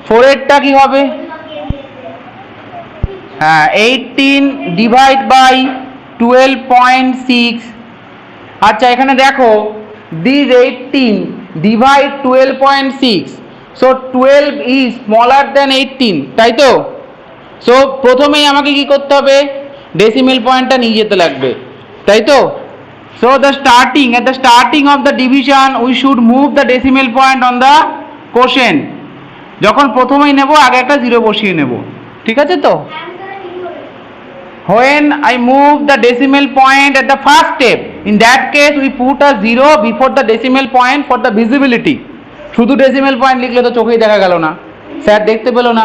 4 এরটা কি হবে? হ্যাঁ 18 ডিভাইড বাই 12.6। আচ্ছা এখানে দেখো this 18 divide 12.6, so 12 is smaller than 18, তাই তো? সো প্রথমেই আমাকে কি করতে হবে? ডেসিমেল পয়েন্টটা নিয়ে যেতে লাগবে, তাই তো? So the at the starting of the division we should move the decimal point on the quotient. যখন প্রথমেই নেব আগে একটা 0 বসিয়ে নেব, ঠিক আছে তো? When I move the decimal point at the first step, in that case we put a 0 before the decimal point for the visibility. শুধু ডেসিমেল পয়েন্ট লিখলে তো চোখেই দেখা গেল না, স্যার দেখতে পেল না।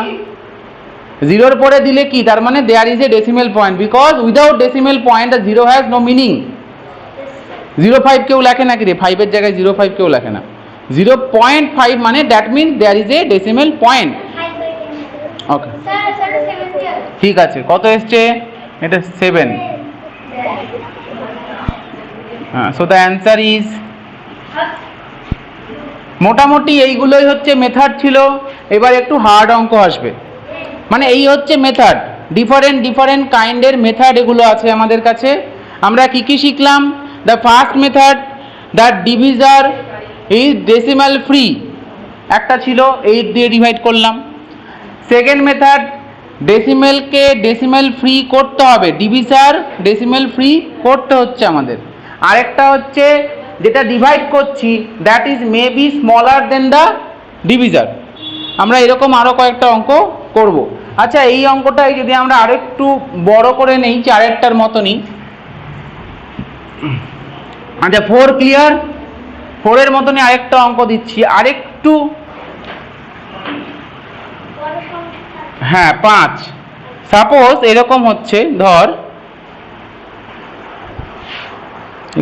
0 এর পরে দিলে কি তার মানে there is a decimal point, because without decimal point the 0 has no meaning. 0.5 কেউ লেখে নাকি রে? 5 এর জায়গায় 0.5 কেউ লেখে না। 0.5 মানে that means there is a decimal point. Okay ঠিক আছে, কত এসছে? এটা 7। হ্যাঁ, সো দ্য অ্যান্সার ইজ, মোটামুটি এইগুলোই হচ্ছে মেথড ছিল। এবার একটু হার্ড অঙ্ক আসবে, মানে এই হচ্ছে মেথড, ডিফারেন্ট কাইন্ডের মেথড এগুলো আছে আমাদের কাছে। আমরা কি কি শিখলাম? The first method, the divisor is decimal free, একটা ছিল 8 দিয়ে ডিভাইড করলাম। সেকেন্ড মেথড, ডেসিমেলকে ডেসিমেল ফ্রি করতে হবে, ডিভিজার ডেসিমেল ফ্রি করতে হচ্ছে আমাদের। আরেকটা হচ্ছে যেটা ডিভাইড করছি that is may be smaller than the divisor. আমরা এরকম আরও কয়েকটা অঙ্ক করব। আচ্ছা এই অঙ্কটাই যদি আমরা আরেকটু বড় করে নেই, 4-এরটার মতনই। আচ্ছা 4 ক্লিয়ার? 4 এর মতনই আরেকটা অঙ্ক দিচ্ছি, আরেকটু, হ্যাঁ 5। সাপোজ এরকম হচ্ছে, ধর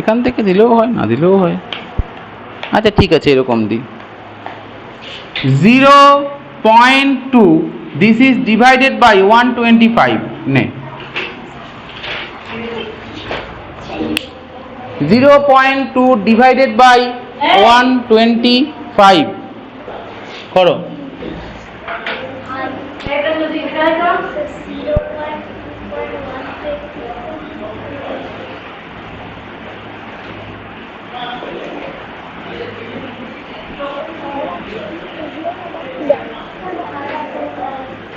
এখান থেকে দিলেও হয়, না দিলেও হয়। আচ্ছা ঠিক আছে, এরকম দিই 0.2 দিস ইজ ডিভাইডেড বাই 125 নে 0.2 ডিভাইডেড বাই 125 করো।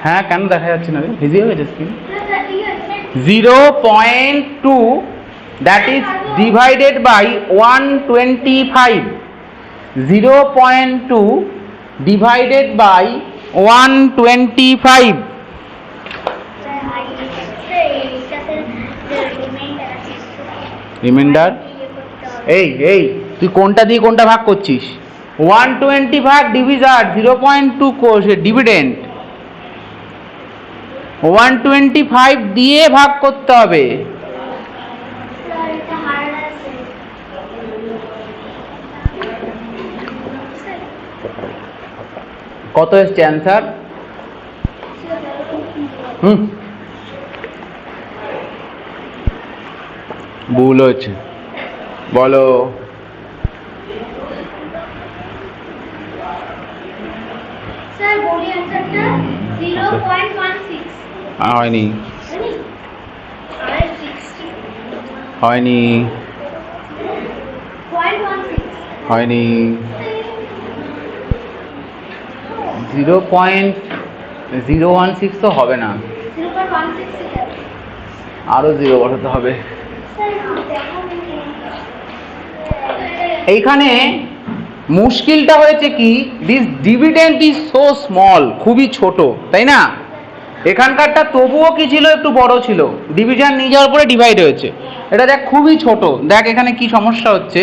হ্যাঁ কেন দেখা যাচ্ছে না রে? ভিজিয়ে গেছে screen. 0.2 that is divided by 125, 0.2 divided by 125। Reminder এই তুই কোনটা দিয়ে কোনটা ভাগ করছিস? 120 ভাগ ডিভিজার, 0.2 কোষ ডিভিডেন্ড, 125 দিয়ে ভাগ করতে হবে। কত এসছে অ্যান্সার? ভুল হয়েছে, বলো। স্যার বলি অ্যান্সারটা 0.16 হয়নি, হয়নি, হয়নি। 0.016 তো হবে না। আরো 0 বসাতে হবে। এইখানে মুশকিলটা হয়েছে কি, this dividend is so small, খুবই ছোট, তাই না? এখানকারটা তবুও কি ছিল, একটু বড় ছিল, ডিভিশন নিয়ে যাওয়ার পরে ডিভাইড হয়েছে। এটা দেখ খুবই ছোট। দেখ এখানে কি সমস্যা হচ্ছে,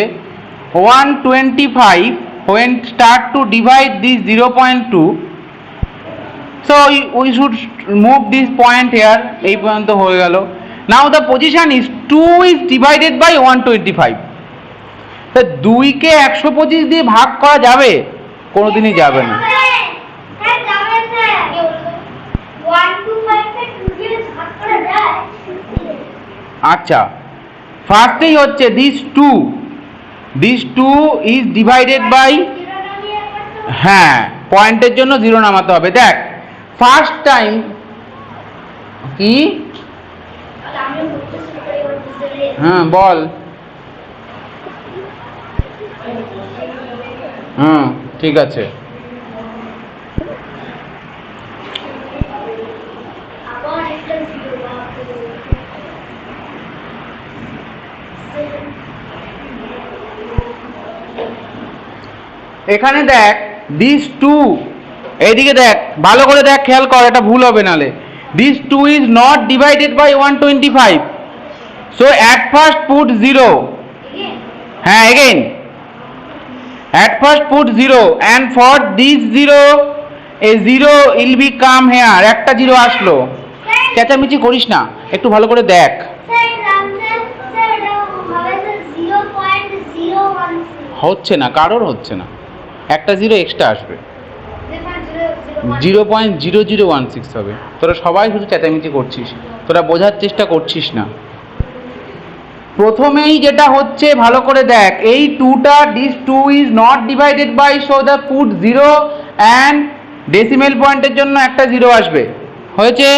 125 when start to divide this 0.2, so we should move this point here, এই পর্যন্ত হয়ে গেল। now the position is 2 is divided by 125, তা 2 কে 125 দিয়ে ভাগ করা যাবে? কোনোদিনই যাবে না। আচ্ছা, ফার্স্টেই হচ্ছে this two is divided by, হ্যাঁ পয়েন্টের জন্য 0 নামাতে হবে। দেখ ফার্স্ট টাইম কি, হ্যাঁ বল। ঠিক আছে। এখানে দেখ দিস টু, এইদিকে দেখ ভালো করে দেখ, খেয়াল কর, এটা ভুল হবে নালে। This two is not divided by 125, so at first put 0, হ্যাঁ again at first put 0 and for this 0 a 0 will be come here, একটা 0 আসলো। চেঁচামেচি করিস না, একটু ভালো করে দেখ। হচ্ছে না, কারোর হচ্ছে না, একটা 0 এক্সট্রা আসবে, 0.0016 হবে। তোরা সবাই শুধু চেঁচামেচি করছিস, তোরা বোঝার চেষ্টা করছিস না। প্রথমেই যেটা হচ্ছে ভালো করে দেখ, এই 2টা this 2 is not divided by, so the put 0 and decimal পয়েন্টের জন্য একটা 0 আসবে, হয়েছে।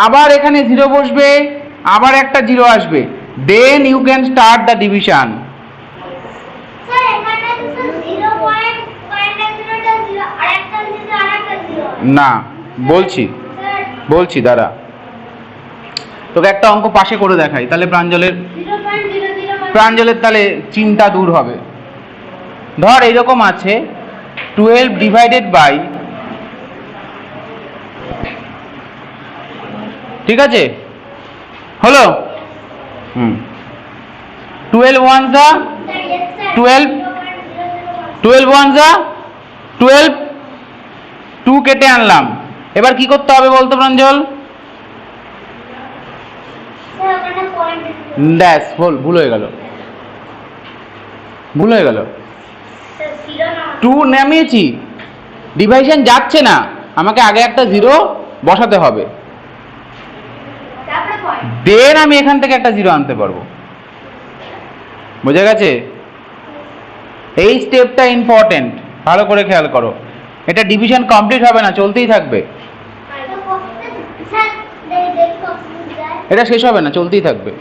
আবার এখানে 0 বসবে, আবার একটা 0 আসবে, then you can start the division. না বলছি দাঁড়া, তোকে একটা অঙ্ক পাশে করে দেখাই, তাহলে প্রাঞ্জলের তাহলে চিন্তা দূর হবে। ধর এইরকম আছে 12 ডিভাইডেড বাই, ঠিক আছে হলো, 12 1 যা 12, 12 1 যা 12, 2 কেটে আনলাম। এবার কি করতে হবে বলতো প্রাঞ্জল? ড্যাশ, ভুল হয়ে গেল 2 নামিয়েছি, ডিভাইশন যাচ্ছে না, আমাকে আগে একটা 0 বসাতে হবে, দেন আমি এখান থেকে একটা 0 আনতে পারবো। বুঝে গেছে? এই স্টেপটা ইম্পর্টেন্ট, ভালো করে খেয়াল করো। এটা ডিভিশন কমপ্লিট হবে না, চলতেই থাকবে, এটা শেষ হবে না, চলতেই থাকবে।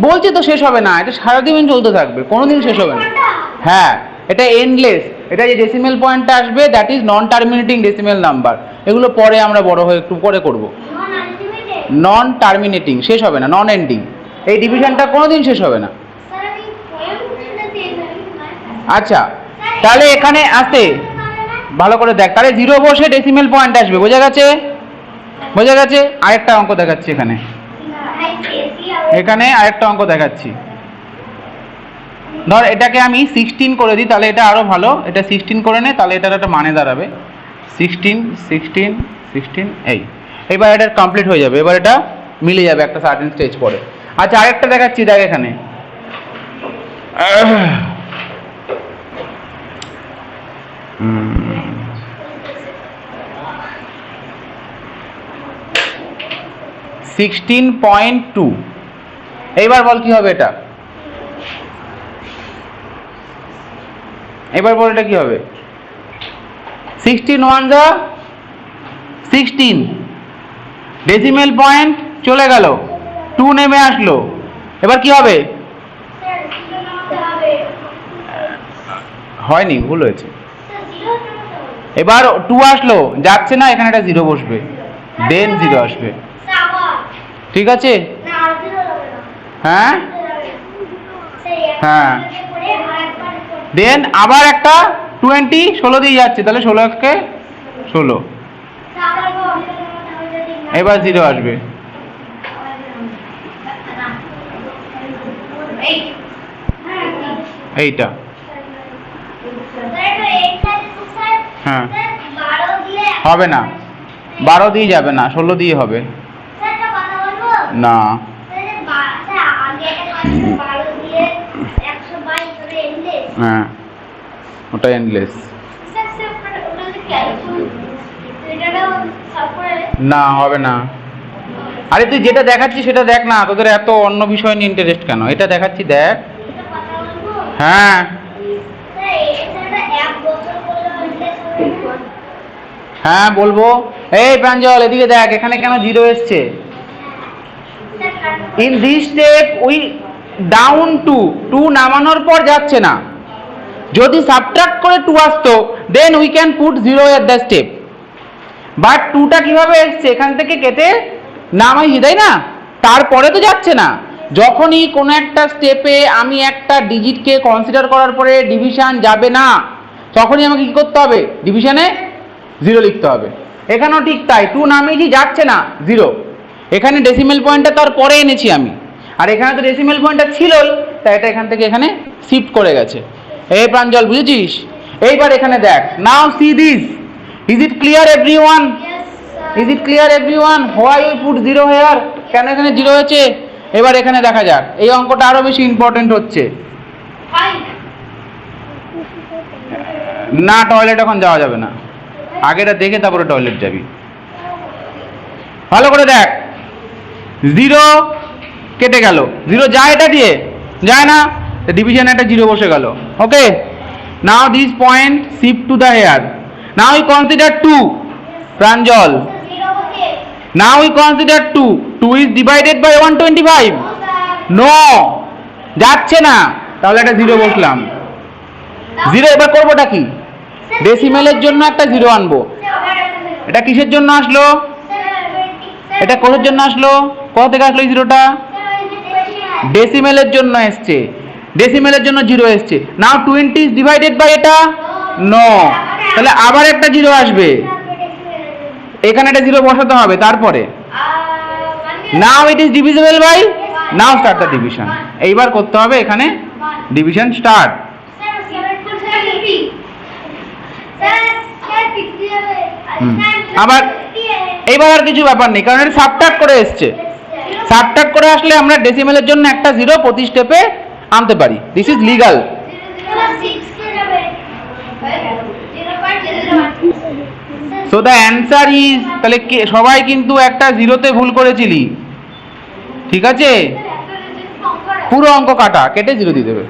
বলছি তো শেষ হবে না, এটা সারাদিন চলতে থাকবে, কোনোদিন শেষ হবে না। হ্যাঁ, এটা এন্ডলেস। এটা যে ডেসিমেল পয়েন্টটা আসবে, that is non terminating decimal number. এগুলো পরে আমরা বড় হয়ে একটু পরে করব। নন টার্মিনেটিং, শেষ হবে না, নন এন্ডিং। এই ডিভিশনটা কোনোদিন শেষ হবে না। আচ্ছা, তাহলে এখানে আসতে ভালো করে দেখ, তাহলে 0 বসে ডেসিমেল পয়েন্ট আসবে, বোঝা গেছে? আরেকটা অঙ্ক দেখাচ্ছি, এখানে আরেকটা অঙ্ক দেখাচ্ছি। ধর এটাকে আমি 16 করে দিই, তাহলে এটা আরো ভালো। এটা 16 করে নে, তাহলে এটার একটা মানে দাঁড়াবে 16 এই। এবার এটা কমপ্লিট হয়ে যাবে, এবার এটা মিলে যাবে একটা সার্টেন স্টেজ পরে। আচ্ছা, আরেকটা দেখাচ্ছি, দেখ এখানে 16.2। এইবার বল কি হবে এটা, এবার বল এটা কি হবে? 16 1 যা 16, ডেসিমেল পয়েন্ট চলে গেল, 2 নেমে আসলো, এবার কি হবে? হয়নি, ভুল হয়েছে। এবার 2 আসলো, যাচ্ছে না, এখানে একটা 0 বসবে, দেন 0 আসবে। ঠিক আছে? না আর দিও হবে না হ্যাঁ সেই হ্যাঁ। করে আরেকবার দেন আবার একটা 20 16 দিয়ে যাচ্ছে, তাহলে 16 কে 16, আবার গো যদি এবার 0 আসবে। এই এইটা হ্যাঁ হবে না, 12 দিয়ে যাবে না, 16 দিয়ে হবে না। হ্যাঁ ওটা এন্ডলেস না, হবে না। আরে তুই যেটা দেখাচ্ছি সেটা দেখ না, তোদের এত অন্য বিষয় নিয়ে ইন্টারেস্ট কেন? এটা দেখাচ্ছি দেখ। হ্যাঁ হ্যাঁ বলবো। এই প্রাঞ্জল এদিকে দেখ, এখানে কেন 0 এসছে? In this step we down to 2 নামানোর পর যাচ্ছে না। যদি সাবট্রাক্ট করে 2 আসতো then we can put 0 at the step, but 2টা কিভাবে এসছে? এখান থেকে কেটে নামাইছি, তাই না? তারপরে তো যাচ্ছে না। যখনই কোনো একটা স্টেপে আমি একটা ডিজিটকে কনসিডার করার পরে ডিভিশন যাবে না, তখনই আমাকে কি করতে হবে? ডিভিশনে 0 লিখতে হবে। এখানেও ঠিক তাই, 2 নামিয়েছি, যাচ্ছে না, 0। এখানে ডেসিমেল পয়েন্টটা তার পরে এনেছি আমি, আর এখানে তো ডেসিমেল পয়েন্টটা ছিলই, তাই এটা এখান থেকে এখানে শিফট করে গেছে। এই প্রাঞ্জল বুঝেছিস? এইবার এখানে দেখ, now see this, is it clear everyone? Is it clear everyone why we put 0 here? কেন এখানে 0 হয়েছে? এবার এখানে দেখা যাক, এই অঙ্কটা আরো বেশি ইম্পর্টেন্ট হচ্ছে না। টয়লেট এখন যাওয়া যাবে না, আগেটা দেখে তারপরে টয়লেট যাবি। ভালো করে দেখ, 0 কেটে গেল, 0 যায়, এটা দিয়ে যায় না, ডিভিশনে একটা 0 বসে গেল। Okay, now this point shift to the here. Now we consider 2 Pranjal. Now we consider 2. 2 is divided by 125. No, যাচ্ছে না, তাহলে একটা 0 বসলাম। 0 এবার করবোটা কি? ডেসিমেলের জন্য একটা 0 আনবো। এটা কিসের জন্য আসলো? এটা কোথার জন্য আসলো? কোথা থেকে আসলো এই 0টা? ডেসিমেলের জন্য এসছে, ডেসিমেলের জন্য 0 এসছে। নাও 20 is divided by এটা? No, তাহলে আবার একটা 0 আসবে, এখানে একটা 0 বসাতে হবে। তারপরে now it is divisible by, now start the division. এইবার করতে হবে এখানে ডিভিশন স্টার্ট। আবার এইবার আর কিছু ব্যাপার নেই, কারণ এটা সাবট্রাক্ট করে এসছে। সাবট্রাক্ট করে আসলে আমরা ডেসিমেলের জন্য একটা 0 প্রতি স্টেপে আনতে পারি, this is legal. So the answer is, তাহলে সবাই কিন্তু একটা 0তে ভুল করেছিলি, ঠিক আছে? পুরো অঙ্ক কাটা, কেটে 0 দিয়ে দেবে।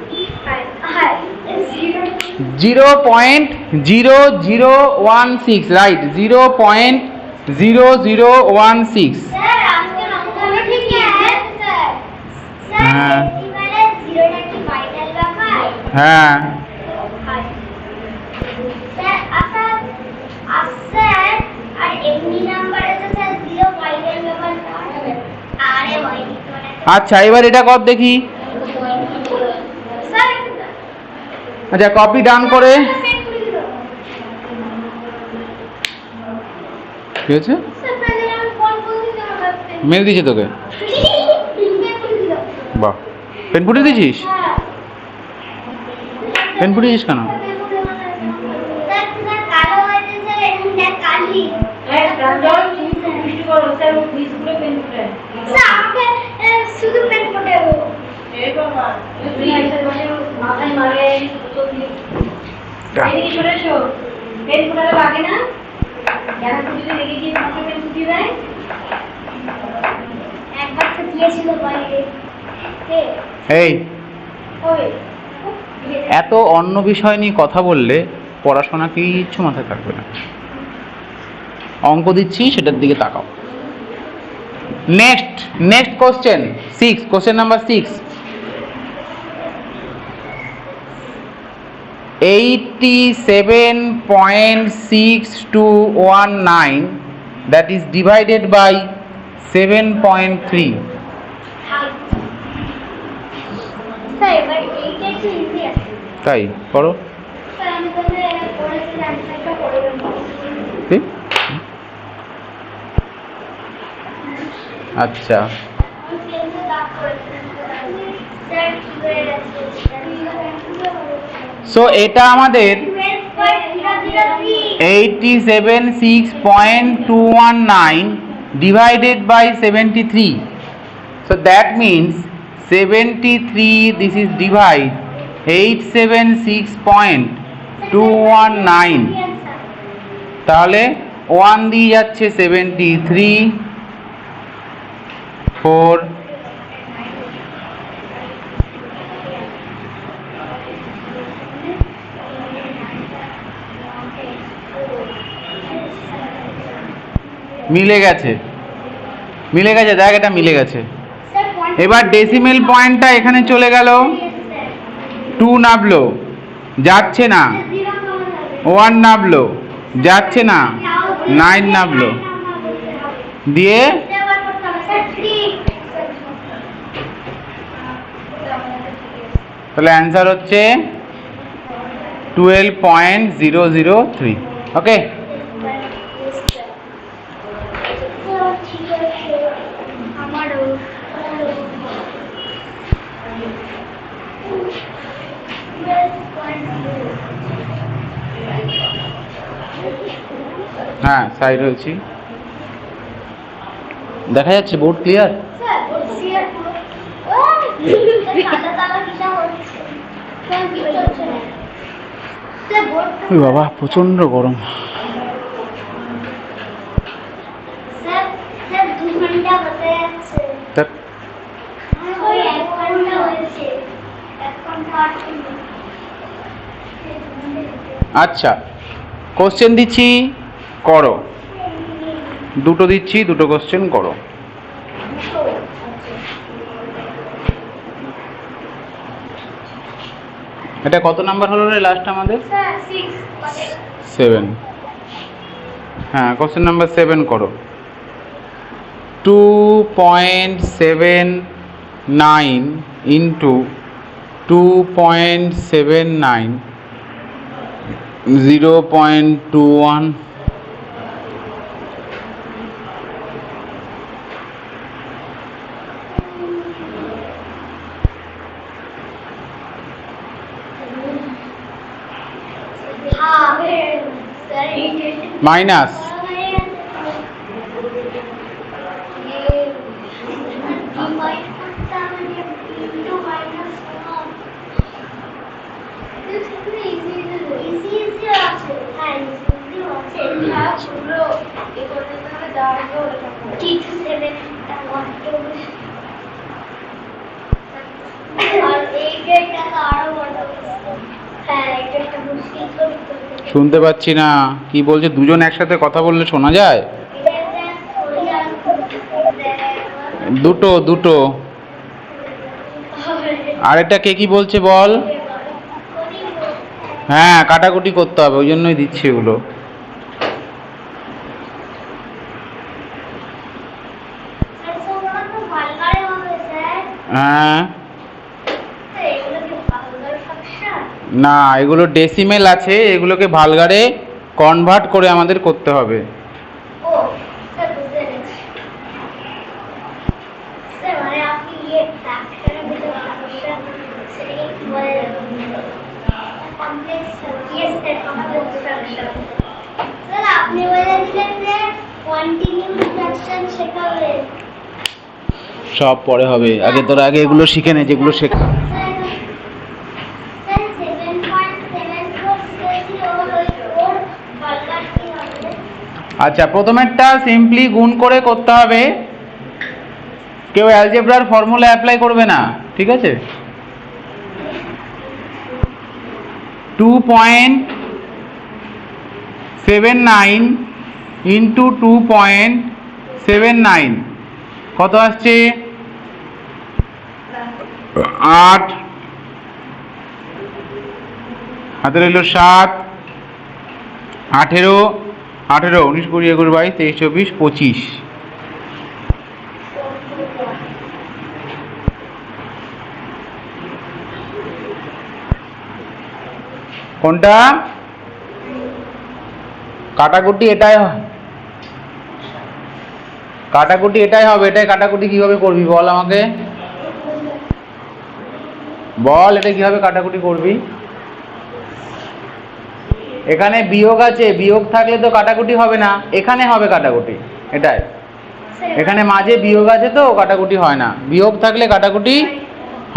0.0016, রাইট, 0.0016। হ্যাঁ হ্যাঁ আচ্ছা, এবার এটা কর দেখি। আচ্ছা, কপি ডান করে কি হয়েছে? মেল দিয়েছে তোকে? বাহ, পেন ফুটে দিয়েছিস? পেন ফুটিয়েছিস কেন? শুধু পেন ফুটে মাথায় মারে পেন ফুটালে লাগে না? কেন যদি লেগে গিয়ে মাথায় পেন ফুটিয়ে দেয়? একবার তো দিয়েছিল বাইরে। এই এত অন্য বিষয় নিয়ে কথা বললে পড়াশোনা কিচ্ছু মাথায় থাকবে না। অঙ্ক দিচ্ছি, সেটার দিকে তাকাও। Next question 6, question number 6। 87.6219 that is divided by 7.3। Sir এবার এইটা একটু ইজি আছে তাই করো। স্যার আমি তাহলে পড়েছি অ্যান্সারটা করে দেবো ঠিক, আচ্ছা। আমি পেনটা দাগ করেছি স্যার কি হয়ে গেছে সো এটা আমাদের 12.003 87,6.219 divided by 73. So that means 73, this is divide 876.219, তাহলে 1 দিয়ে যাচ্ছে 73, 4, মিলে গেছে, মিলে গেছে, দেখ এটা মিলে গেছে। এবার ডেসিমেল পয়েন্টটা এখানে চলে গেল, 2 নামলো, যাচ্ছে না, 1 নামলো, যাচ্ছে না, 9 নামলো, দিয়ে তাহলে অ্যান্সার হচ্ছে 12.003। ওকে, হ্যাঁ সাইড হয়েছি, দেখা যাচ্ছে বোর্ড ক্লিয়ার। বাবা প্রচন্ড গরম। আচ্ছা কোশ্চেন দিচ্ছি করো, দুটো দিচ্ছি, দুটো কোশ্চেন করো। এটা কত নাম্বার হলো রে লাস্ট আমাদের? 7। হ্যাঁ কোশ্চেন নাম্বার 7 করো। 2.79 ইন্টু 2.79 0.21 মাইনাস শুনতে পাচ্ছি না কি বলছে, দুজন একসাথে কথা বললে শোনা যায়? দুটো দুটো। আরেকটা কে কি বলছে বল? হ্যাঁ কাটাকুটি করতে হবে, ওই জন্যই দিচ্ছি এগুলো। হ্যাঁ না এগুলো ডেসিমেল আছে, এগুলোকে ভালগারে কনভার্ট করে আমাদের করতে হবে। সব পরে হবে, আগে তোরা আগে এগুলো শিখে নে যেগুলো শেখা। আচ্ছা প্রথমেরটা সিম্পলি গুণ করে করতে হবে, কেউ অ্যালজেব্রার ফর্মুলা অ্যাপ্লাই করবে না, ঠিক আছে? 2.79 ইন্টু 2.79 কত আসছে? 8, হাতে রইল 7, 18, 18, 19, 20, 21, 22, 23, 24, 25। কোনটা? কাটাকুটি এটাই কাটাকুটি এটাই হবে। এটাই কাটাকুটি কিভাবে করবি বল আমাকে, বল এটা কিভাবে কাটাকুটি করবি? এখানে বিয়োগ আছে, বিয়োগ থাকলে তো কাটাকুটি হবে না, এখানে হবে কাটাকুটি। এটাই, এখানে মাঝে বিয়োগ আছে তো কাটাকুটি হয় না, বিয়োগ থাকলে কাটাকুটি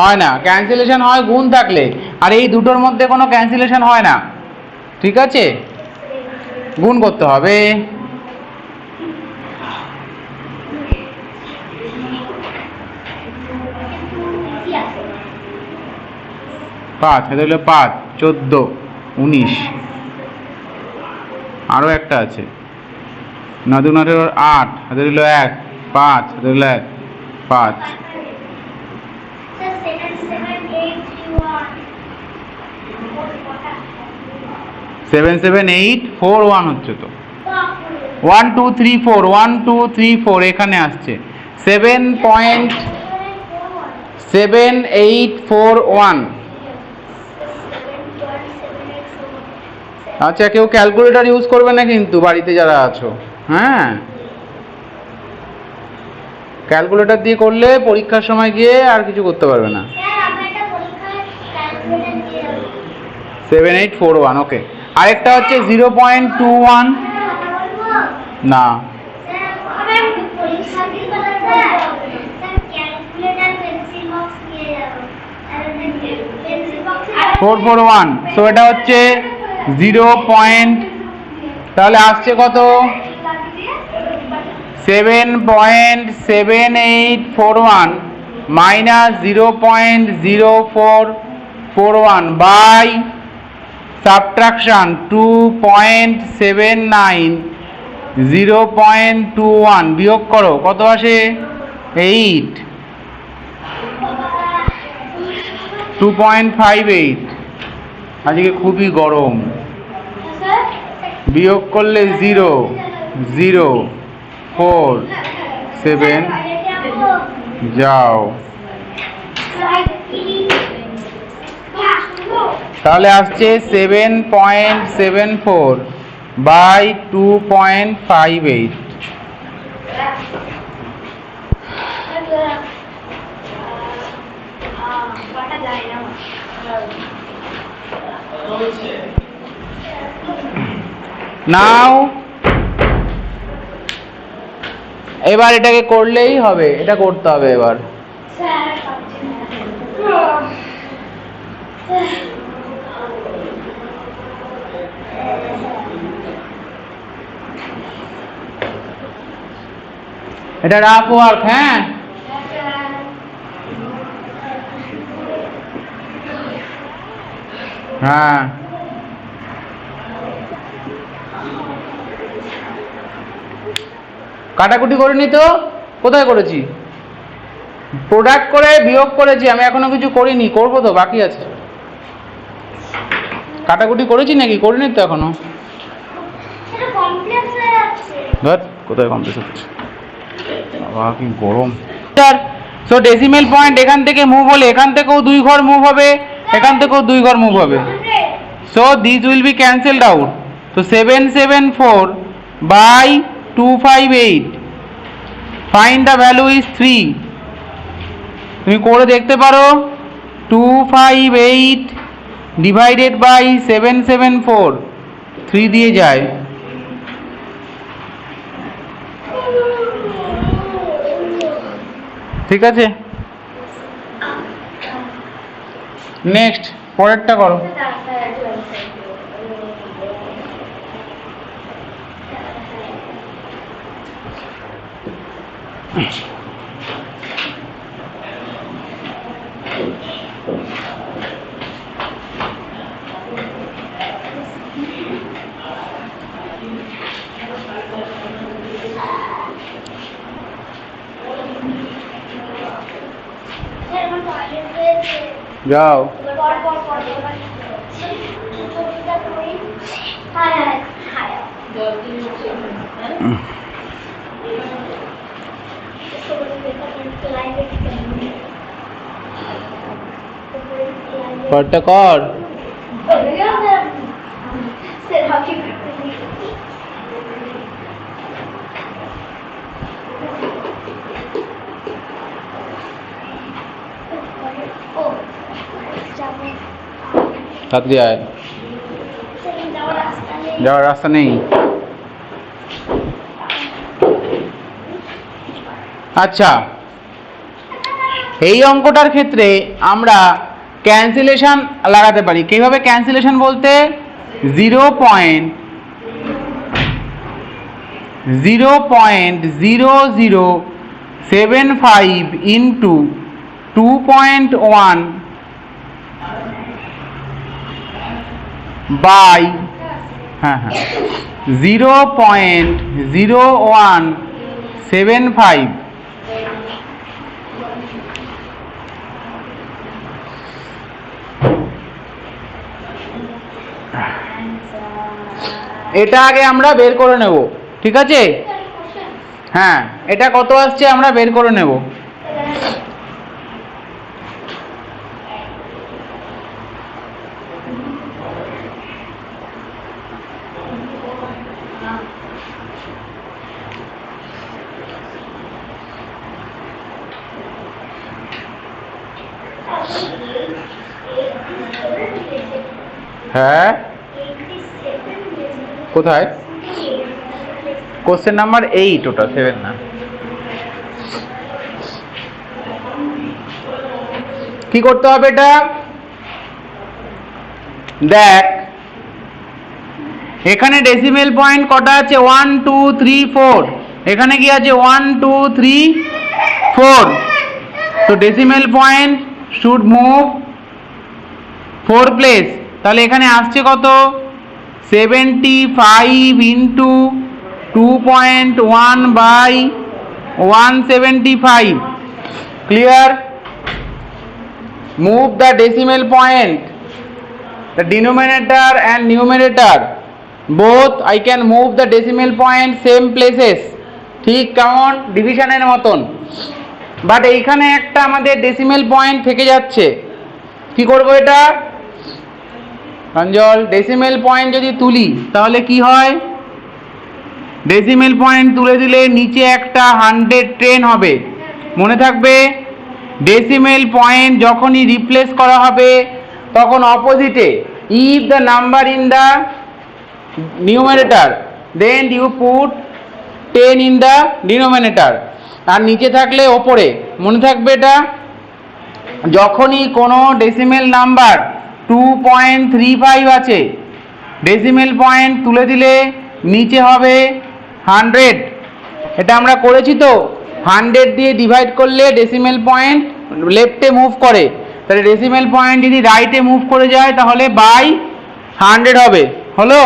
হয় না, ক্যান্সেলেশন হয় গুণ থাকলে। আর এই দুটোর মধ্যে কোনো ক্যান্সেলেশন হয় না, ঠিক আছে? গুণ করতে হবে। পাঁচ, এটা হলো 5, 14, 19, আরও একটা আছে 9 2 8, এটা হলো 1, 5, এটা হলো 1, 5, 7 7 8 4 1 হচ্ছে তো 1 2 3 4, 1 2 3 4 এখানে আসছে 7.7841। আচ্ছা, কেউ ক্যালকুলেটর ইউজ করবে না কিন্তু বাড়িতে যারা আছো, হ্যাঁ? ক্যালকুলেটর দিয়ে করলে পরীক্ষার সময় গিয়ে আর কিছু করতে পারবে না। 7841, ওকে। আরেকটা হচ্ছে 0.21, না ফোর ফোর ওয়ান। সো এটা হচ্ছে 0. তাহলে আসছে কত? 7.7841 মাইনাস 0.0441 বাই সাবট্রাকশন 2.79 0.21 বিয়োগ করো, কত আসে? 8, 2.58। আজকে খুবই গরম। বিয়োগ করলে 0 0 4 7, যাও। তাহলে আসছে 7.74 বাই 2.58। নাও এবার এটাকে করলেই হবে, এটা করতে হবে এবার। এটা রাফ ওয়ার্ক, হ্যাঁ? হ্যাঁ, কাটাকুটি করিনি তো? কোথায় করেছি? প্রোডাক্ট করে বিয়োগ করেছি, আমি এখনো কিছু করিনি, করবো তো, বাকি আছে। কাটাকুটি করেছি নাকি? করিনি তো এখনো। কোথায় কমপ্লিট হচ্ছে? বাবা কি গরম। সো ডেসিমেল পয়েন্ট এখান থেকে মুভ হলে এখান থেকেও 2 ঘর মুভ হবে, এখান থেকেও 2 ঘর মুভ হবে। So this will be cancelled out. তো 774 by 258, find the value is 3। তুমি করে দেখতে পারো। 258 ডিভাইডেড বাই 774, 3 দিয়ে যায়। ঠিক আছে, নেক্সট পরেরটা করো। যাও। পরটা কর। ও যাবো তাড়াতাড়ি আয়, সেদিন যাওয়ার রাস্তা নেই। যাওয়ার রাস্তা নেই। আচ্ছা, এই অঙ্কটার ক্ষেত্রে আমরা ক্যান্সেলেশন লাগাতে পারি। কিভাবে ক্যান্সেলেশন বলতে 0.0075 ইন্টু 2.1 বাই 0.0175। এটা আগে আমরা বের করে নেব, ঠিক আছে? হ্যাঁ, এটা কত আসছে আমরা বের করে নেব। হ্যাঁ, কোথায়? কোশ্চেন নাম্বার 8, ওটা 7 না। কি করতে হবে এটা দেখ, এখানে ডেসিমেল পয়েন্ট কটা আছে? 1 2 3 4। এখানে কি আছে? 1 2 3 4। তো decimal point should move 4 place. তাহলে এখানে আসছে কত? 75 into 2.1 by 175। Clear? Move the decimal point, the denominator and numerator both I can move the decimal point same places, ঠিক কেমন ডিভিশনের মতন। বাট এইখানে একটা আমাদের ডেসিমেল পয়েন্ট থেকে যাচ্ছে, কি করব এটা অঞ্জল? ডেসিমেল পয়েন্ট যদি তুলি তাহলে কি হয়? ডেসিমেল পয়েন্ট তুলে দিলে নিচে একটা 110 হবে, মনে থাকবে? ডেসিমেল পয়েন্ট যখনই রিপ্লেস করা হবে তখন অপোজিটে, if the number in the numerator then you put 10 in the denominator, আর নিচে থাকলে ওপরে, মনে থাকবে এটা? যখনই কোনো ডেসিমেল নাম্বার 2.35 আছে, ডেসিমেল পয়েন্ট তুলে দিলে নিচে হবে 100। এটা আমরা করেছি তো, 100 দিয়ে ডিভাইড করলে ডেসিমেল পয়েন্ট লেফটে মুভ করে, তাহলে ডেসিমেল পয়েন্ট যদি রাইটে মুভ করে যায় তাহলে বাই 100 হবে। হলো?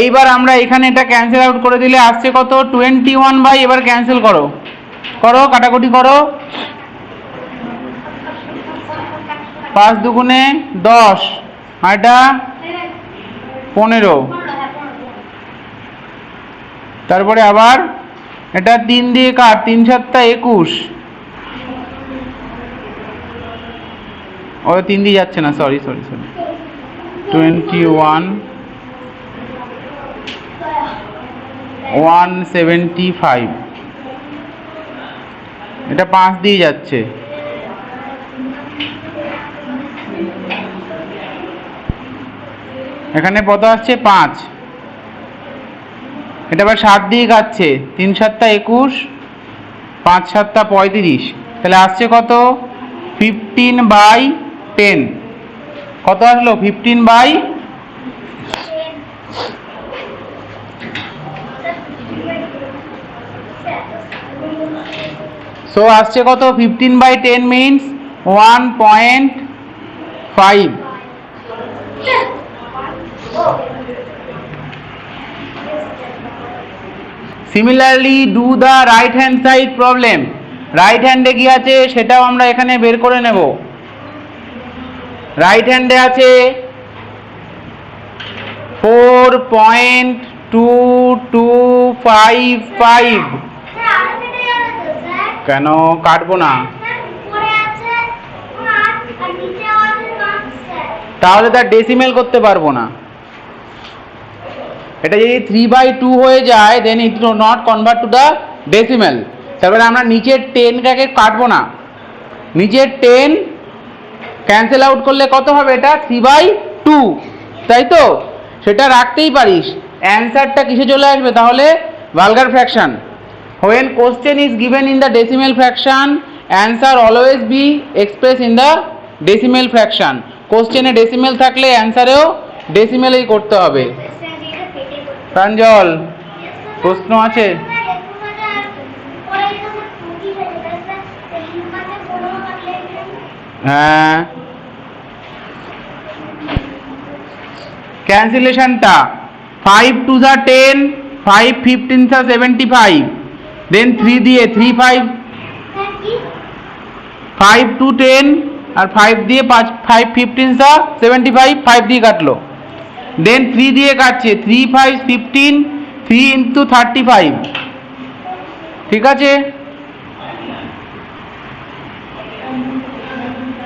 এইবার আমরা এখানে এটা ক্যান্সেল আউট করে দিলে আসছে কত? 21 বাই, এবার ক্যান্সেল করো, কাটাকুটি করো। 5 দুগুণে 10, আর এটা 15, তারপরে আবার এটা 3 দিয়ে কাট, 3 7 21। ও 3 দিয়ে যাচ্ছে না, সরি 21 175, এটা 5 দিয়ে যাচ্ছে। এখানে কত আসছে? 5। এটা আবার 7 দিয়ে কাটছে, 3 7 21, 5 7 35, তাহলে আসছে কত? 15 বাই 10। কত আসলো? 15 বাই, সো আসছে কত? 15 by 10 means 1.5। Similarly do the right hand side problem. Right হ্যান্ডে কি আছে সেটাও আমরা এখানে বের করে নেব। রাইট হ্যান্ডে আছে 4.2255। কেন কাটবো না? তাহলে তার ডেসিমেল করতে পারবো না। এটা যদি 3/2 হয়ে যায় then it will not convert to the decimal. তারপরে আমরা নিচের 10টাকে কাটবো না, নিচের 10 ক্যান্সেল আউট করলে কত হবে? এটা 3/2, তাই তো? সেটা রাখতেই পারিস। অ্যান্সারটা কিসে চলে আসবে তাহলে? Vulgar fraction. When question is given in the decimal fraction, answer always be expressed in the decimal fraction. কোশ্চেনে ডেসিমেল থাকলে অ্যান্সারেও ডেসিমেলেই করতে হবে। প্রাঞ্জল, প্রশ্ন আছে? হ্যাঁ, ক্যান্সেলেশনটা 5 2 যা 10, 5 15 যা 75, দেন 3 দিয়ে 3 5 2 10 আর 5 দিয়ে 5 15 যা 75, 5 দিয়ে কাটলো, দেন 3 দিয়ে কাটছে, 3 5 15, 3 ইন্টু 35, ঠিক আছে?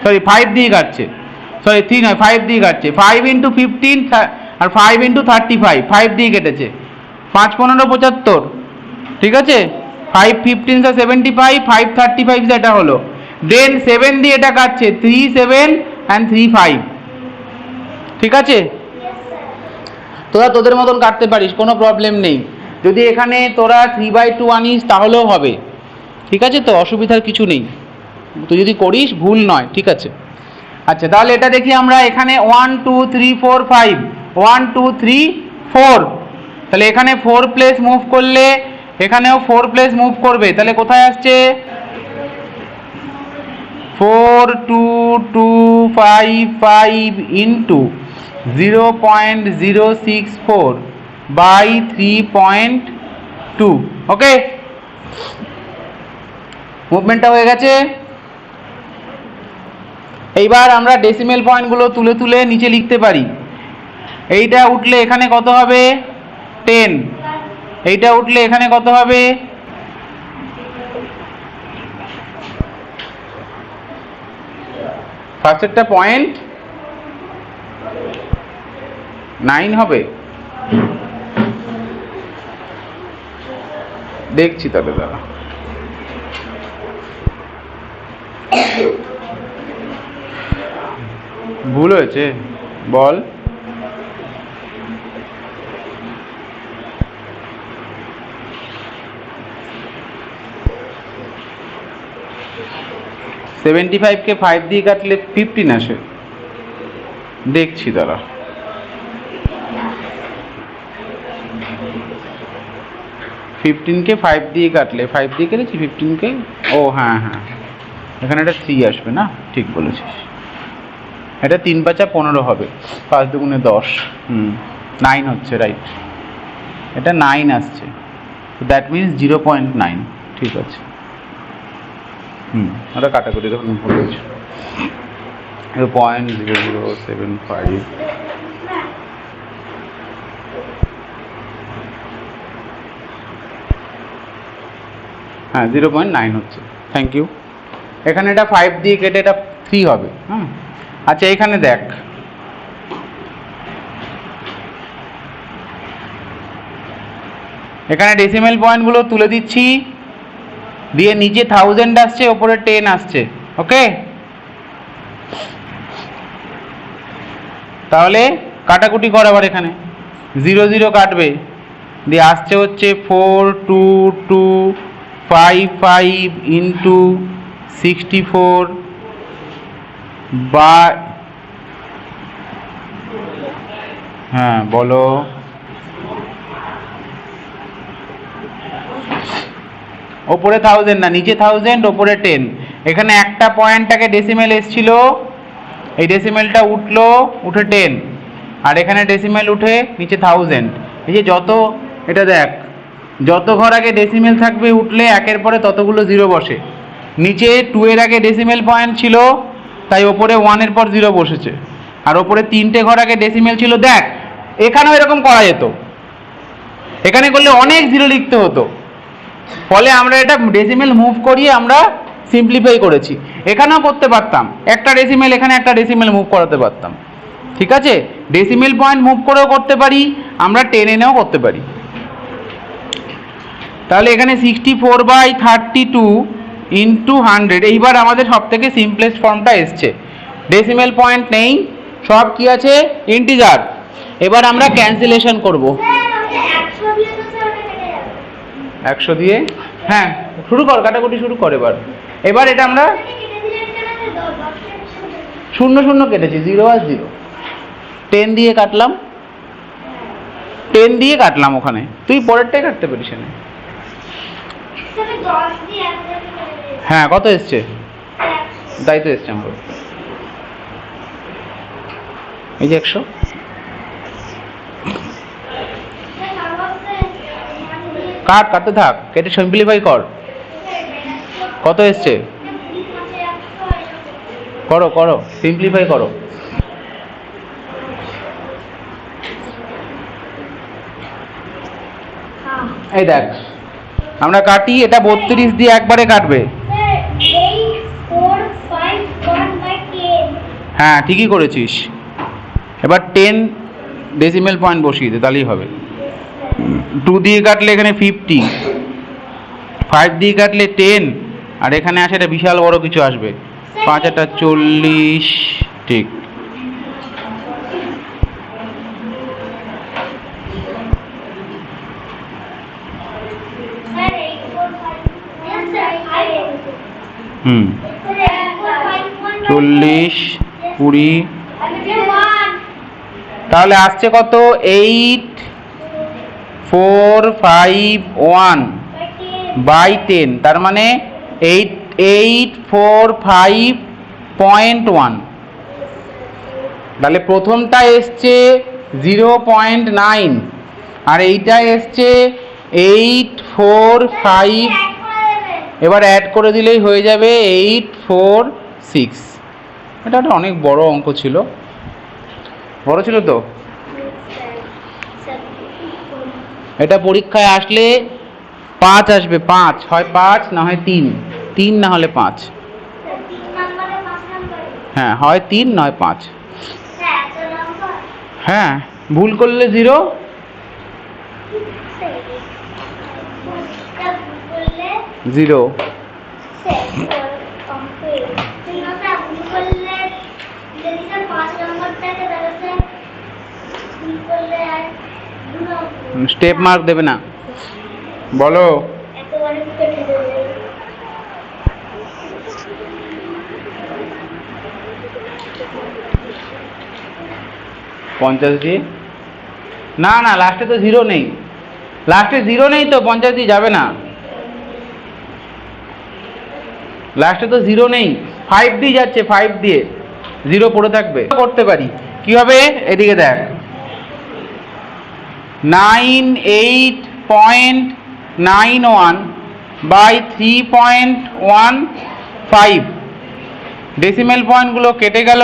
সরি 5 দিয়ে কাটছে, সরি 3 নয় 5 দিয়ে কাটছে, 5 ইন্টু 15 আর 5 ইন্টু 35, 5 দিয়ে কেটেছে, 5 15 75, ঠিক আছে? 5 15 যা 75, 5 35 যেটা হলো, দেন 7 দিয়ে এটা কাটছে, 3 7 অ্যান্ড 3 5, ঠিক আছে? তোরা তোদের মতন কাটতে পারিস, কোনো প্রবলেম নেই। যদি এখানে তোরা 3/2 আনিস তাহলেও হবে, ঠিক আছে? তো অসুবিধার কিছু নেই, তুই যদি করিস ভুল নয়, ঠিক আছে? আচ্ছা, তাহলে এটা দেখি আমরা। এখানে 1 2 3 4 5, 1 2 3 4, তাহলে এখানে 4 প্লেস মুভ করলে এখানেও 4 প্লেস মুভ করবে, তাহলে কোথায় আসছে? 4 2 2 5 5 ইন্টু 0.064 বাই 3.2, ওকে? মুভমেন্টটা হয়ে গেছে। এইবার আমরা ডেসিমেল পয়েন্টগুলো তুলে তুলে নিচে লিখতে পারি। এইটা উঠলে এখানে কত হবে? 10। এইটা উঠলে এখানে কত হবে? ফার্স্টেরটা 0.9 হবে, দেখছি তবে দাদা। ভুল হয়েছে বল। কে 5 দিয়ে কাটলে 15 আসে, দেখছি দাঁড়া। কে 5 দিয়ে কাটলে, 5 দিয়ে কেটেছি 15কে, ও হ্যাঁ হ্যাঁ, এখানে একটা 3 আসবে না, ঠিক বলেছিস। এটা 3 5 15 হবে, 5 দুগুণে 10, 9 হচ্ছে, রাইট? এটা 9 আসছে, দ্যাট মিনস 0.9, ঠিক আছে। ওটা কাটাকুটি তখন ভুল হয়েছে, 0.0075। হ্যাঁ 0.9 হচ্ছে, থ্যাংক ইউ। এখানে এটা 5 দিয়ে কেটে এটা 3 হবে। আচ্ছা, এখানে দেখ, এখানে ডেসিমেল পয়েন্টগুলো তুলে দিচ্ছি, দিয়ে নিচে 1000 আসছে, ওপরে 10 আসছে, ওকে? তাহলে কাটাকুটি কর আবার, এখানে 0 0 কাটবে, দিয়ে আসছে হচ্ছে 4 2 2 5 5 ইন্টু 64 বা, হ্যাঁ বলো। ওপরে 1000 না, নিচে 1000, ওপরে 10। এখানে একটা পয়েন্টটাকে ডেসিমেল এসছিল, এই ডেসিমেলটা উঠলো, উঠে 10, আর এখানে ডেসিমেল উঠে নিচে 1000। এই যে যত, এটা দেখ, যত ঘর আগে ডেসিমেল থাকবে উঠলে একের পরে ততগুলো 0 বসে। নিচে 2 এর আগে ডেসিমেল পয়েন্ট ছিল, তাই ওপরে 1 এর পর 0 বসেছে, আর ওপরে 3টে ঘর আগে ডেসিমেল ছিল। দেখ, এখানেও এরকম করা যেত, এখানে করলে অনেক 0 লিখতে হতো, ফলে আমরা এটা ডেসিমেল মুভ করিয়ে আমরা সিম্পলিফাই করেছি। এখানেও করতে পারতাম, একটা ডেসিমেল এখানে, একটা ডেসিমেল মুভ করাতে পারতাম, ঠিক আছে? ডেসিমেল পয়েন্ট মুভ করেও করতে পারি, আমরা 10 এনেও করতে পারি। তাহলে এখানে 64/32 ইন্টু 100, এইবার আমাদের সব থেকে সিম্পলেস্ট ফর্মটা এসছে, ডেসিমেল পয়েন্ট নেই, সব কি আছে ইন্টিজার। এবার আমরা ক্যান্সেলেশন করব। স্যার ওটা 100 দিয়ে তো স্যার ওটা কেটে যাবে। 100 দিয়ে, হ্যাঁ শুরু কর, কাটাকুটি শুরু কর। এবার এবার এটা আমরা কেটে দিলেন কেন স্যার? 10 শূন্য শূন্য কেটেছি, 0 আর 0, 10 দিয়ে কাটলাম, 10 দিয়ে কাটলাম। ওখানে তুই পরেরটাই কাটতে পারিস না। স্যার 10 দিয়ে 1 দিয়ে কেটে দিলেন। হ্যাঁ কত এসছে? 100। তাই তো এসছে আমার, এই যে 100। স্যার সর্বত্র কাট, কাটতে থাক, কেটে সিম্পলিফাই কর। কত এসছে? করো করো, সিম্পলিফাই করো। এই দেখ, আমরা কাটি, এটা 32 দিয়ে একবারে কাটবে। হ্যাঁ ঠিকই করেছিস। এবার 10 ডেসিমেল পয়েন্ট বসিয়ে দে, তাহলেই হবে। 2 দিয়ে কাটলে এখানে 50, 5 দিয়ে কাটলে 10, আর এখানে আসে এটা বিশাল বড় কিছু আসবে, 5 এটা 40, ঠিক। হুম, 40, 20, তাহলে আসছে কত? 8451/10, তার মানে 8845.1। তাহলে প্রথমটা এসছে 0.9, আর এইটা এসছে 845। এবার অ্যাড করে দিলেই হয়ে যাবে 846। এটা একটা অনেক বড় অঙ্ক ছিল, বড় ছিল তো। এটা পরীক্ষায় আসলে 5 আসবে, 5 হয় 5 না হয় 3, 3 না হলে 5। হ্যাঁ হয় 3 নয় 5। হ্যাঁ ভুল করলে 0, জিরো। স্টেপ মার্ক দেবে না, বলো। 50 দিয়ে, না না লাস্টে তো 0 নেই, লাস্টে 0 নেই তো, 50 দিয়ে যাবে না, লাস্টে তো 0 নেই, 5 দিয়ে যাচ্ছে, 5 দিয়ে 0 পড়ে থাকবে। করতে পারি কি হবে, এদিকে দেখ, 98.91/3.15, ডেসিমেল পয়েন্টগুলো কেটে গেল।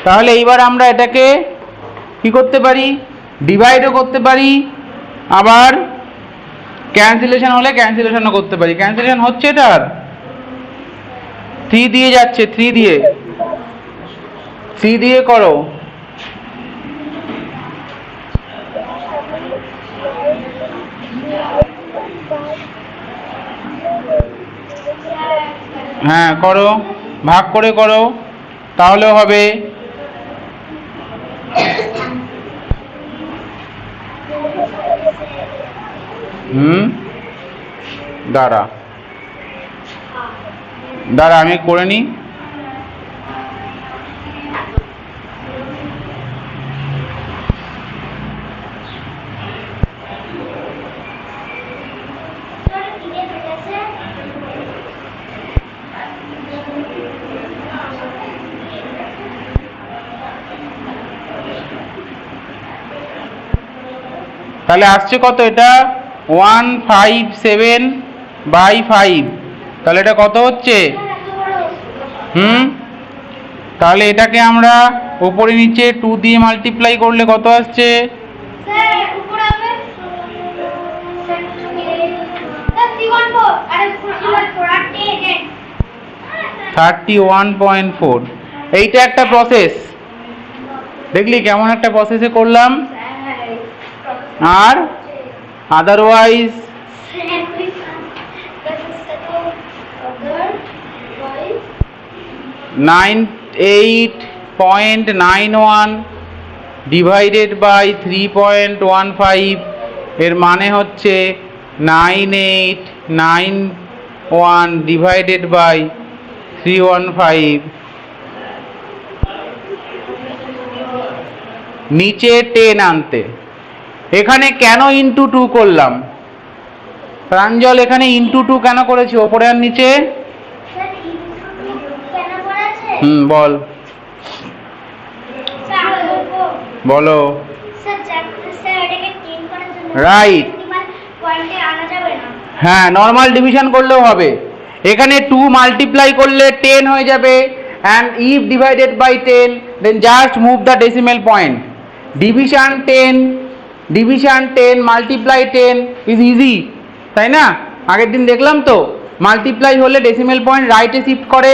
তাহলে এইবার আমরা এটাকে কি করতে পারি, ডিভাইডও করতে পারি, আবার ক্যান্সেলেশন হলে ক্যান্সেলেশনও করতে পারি। ক্যান্সেলেশন হচ্ছে এটার 3 দিয়ে যাচ্ছে, 3 দিয়ে করো। হ্যাঁ করো, ভাগ করে করো, তাহলেও হবে। দাঁড়া দাঁড়া আমি করে নিই। তাহলে আসছে কত, এটা 157/5, তাহলে এটা কত হচ্ছে? তাহলে এটাকে আমরা উপরে নিচে 2 দিয়ে মাল্টিপ্লাই করলে কত আসছে? 31.4। এইটা একটা প্রসেস, দেখলি কেমন একটা প্রসেসে করলাম। আর আদারওয়াইজ 98.91 ডিভাইডেড বাই 3.15, এর মানে হচ্ছে 9891 ডিভাইডেড বাই 315। নিচে 10 আনতে, এখানে কেন ইন্টু 2 করলাম প্রাঞ্জল? এখানে ইন্টু 2 কেন করেছি ওপরে আর নিচে? বল বলো। রাইট, হ্যাঁ নর্মাল ডিভিশন করলেও হবে। এখানে 2 মাল্টিপ্লাই করলে 10 হয়ে যাবে, and if divided by 10 then just move the decimal point. Division 10 multiply 10 is easy, তাই না? আগের দিন দেখলাম তো, মাল্টিপ্লাই হলে ডেসিমেল পয়েন্ট রাইটে শিফট করে,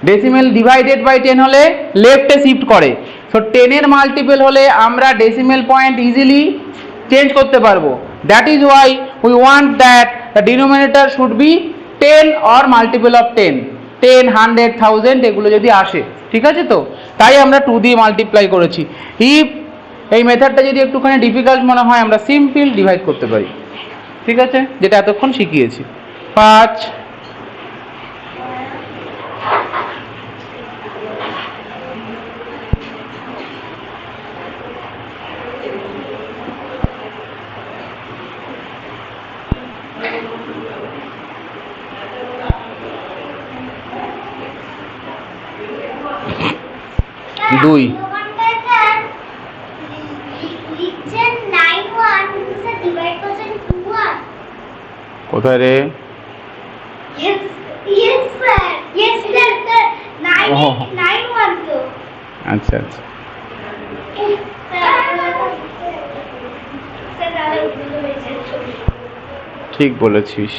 ডেসিমেল ডিভাইডেড বাই 10 হলে লেফটে শিফট করে। সো 10 এর মাল্টিপল হলে আমরা ডেসিমেল পয়েন্ট ইজিলি চেঞ্জ করতে পারবো। That is why we want that the denominator should be 10 or multiple of 10, 10, 100, 1000 এগুলো যদি আসে, ঠিক আছে তো? তাই আমরা 2 দিয়ে মাল্টিপ্লাই করেছি। ইফ এই মেথডটা যদি একটুখানি ডিফিকাল্ট মনে হয়, আমরা সিম্পল ডিভাইড করতে পারি, ঠিক আছে, যেটা এতক্ষণ শিখিয়েছি। 5 2 কোথায় রে? আচ্ছা আচ্ছা, ঠিক বলেছিস।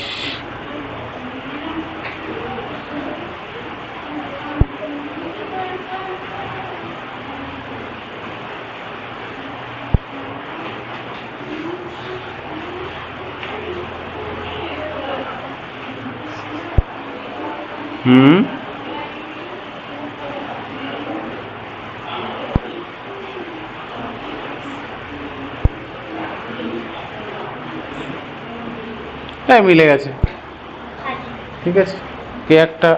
হ্যাঁ মিলে গেছে, ঠিক আছে। কে একটা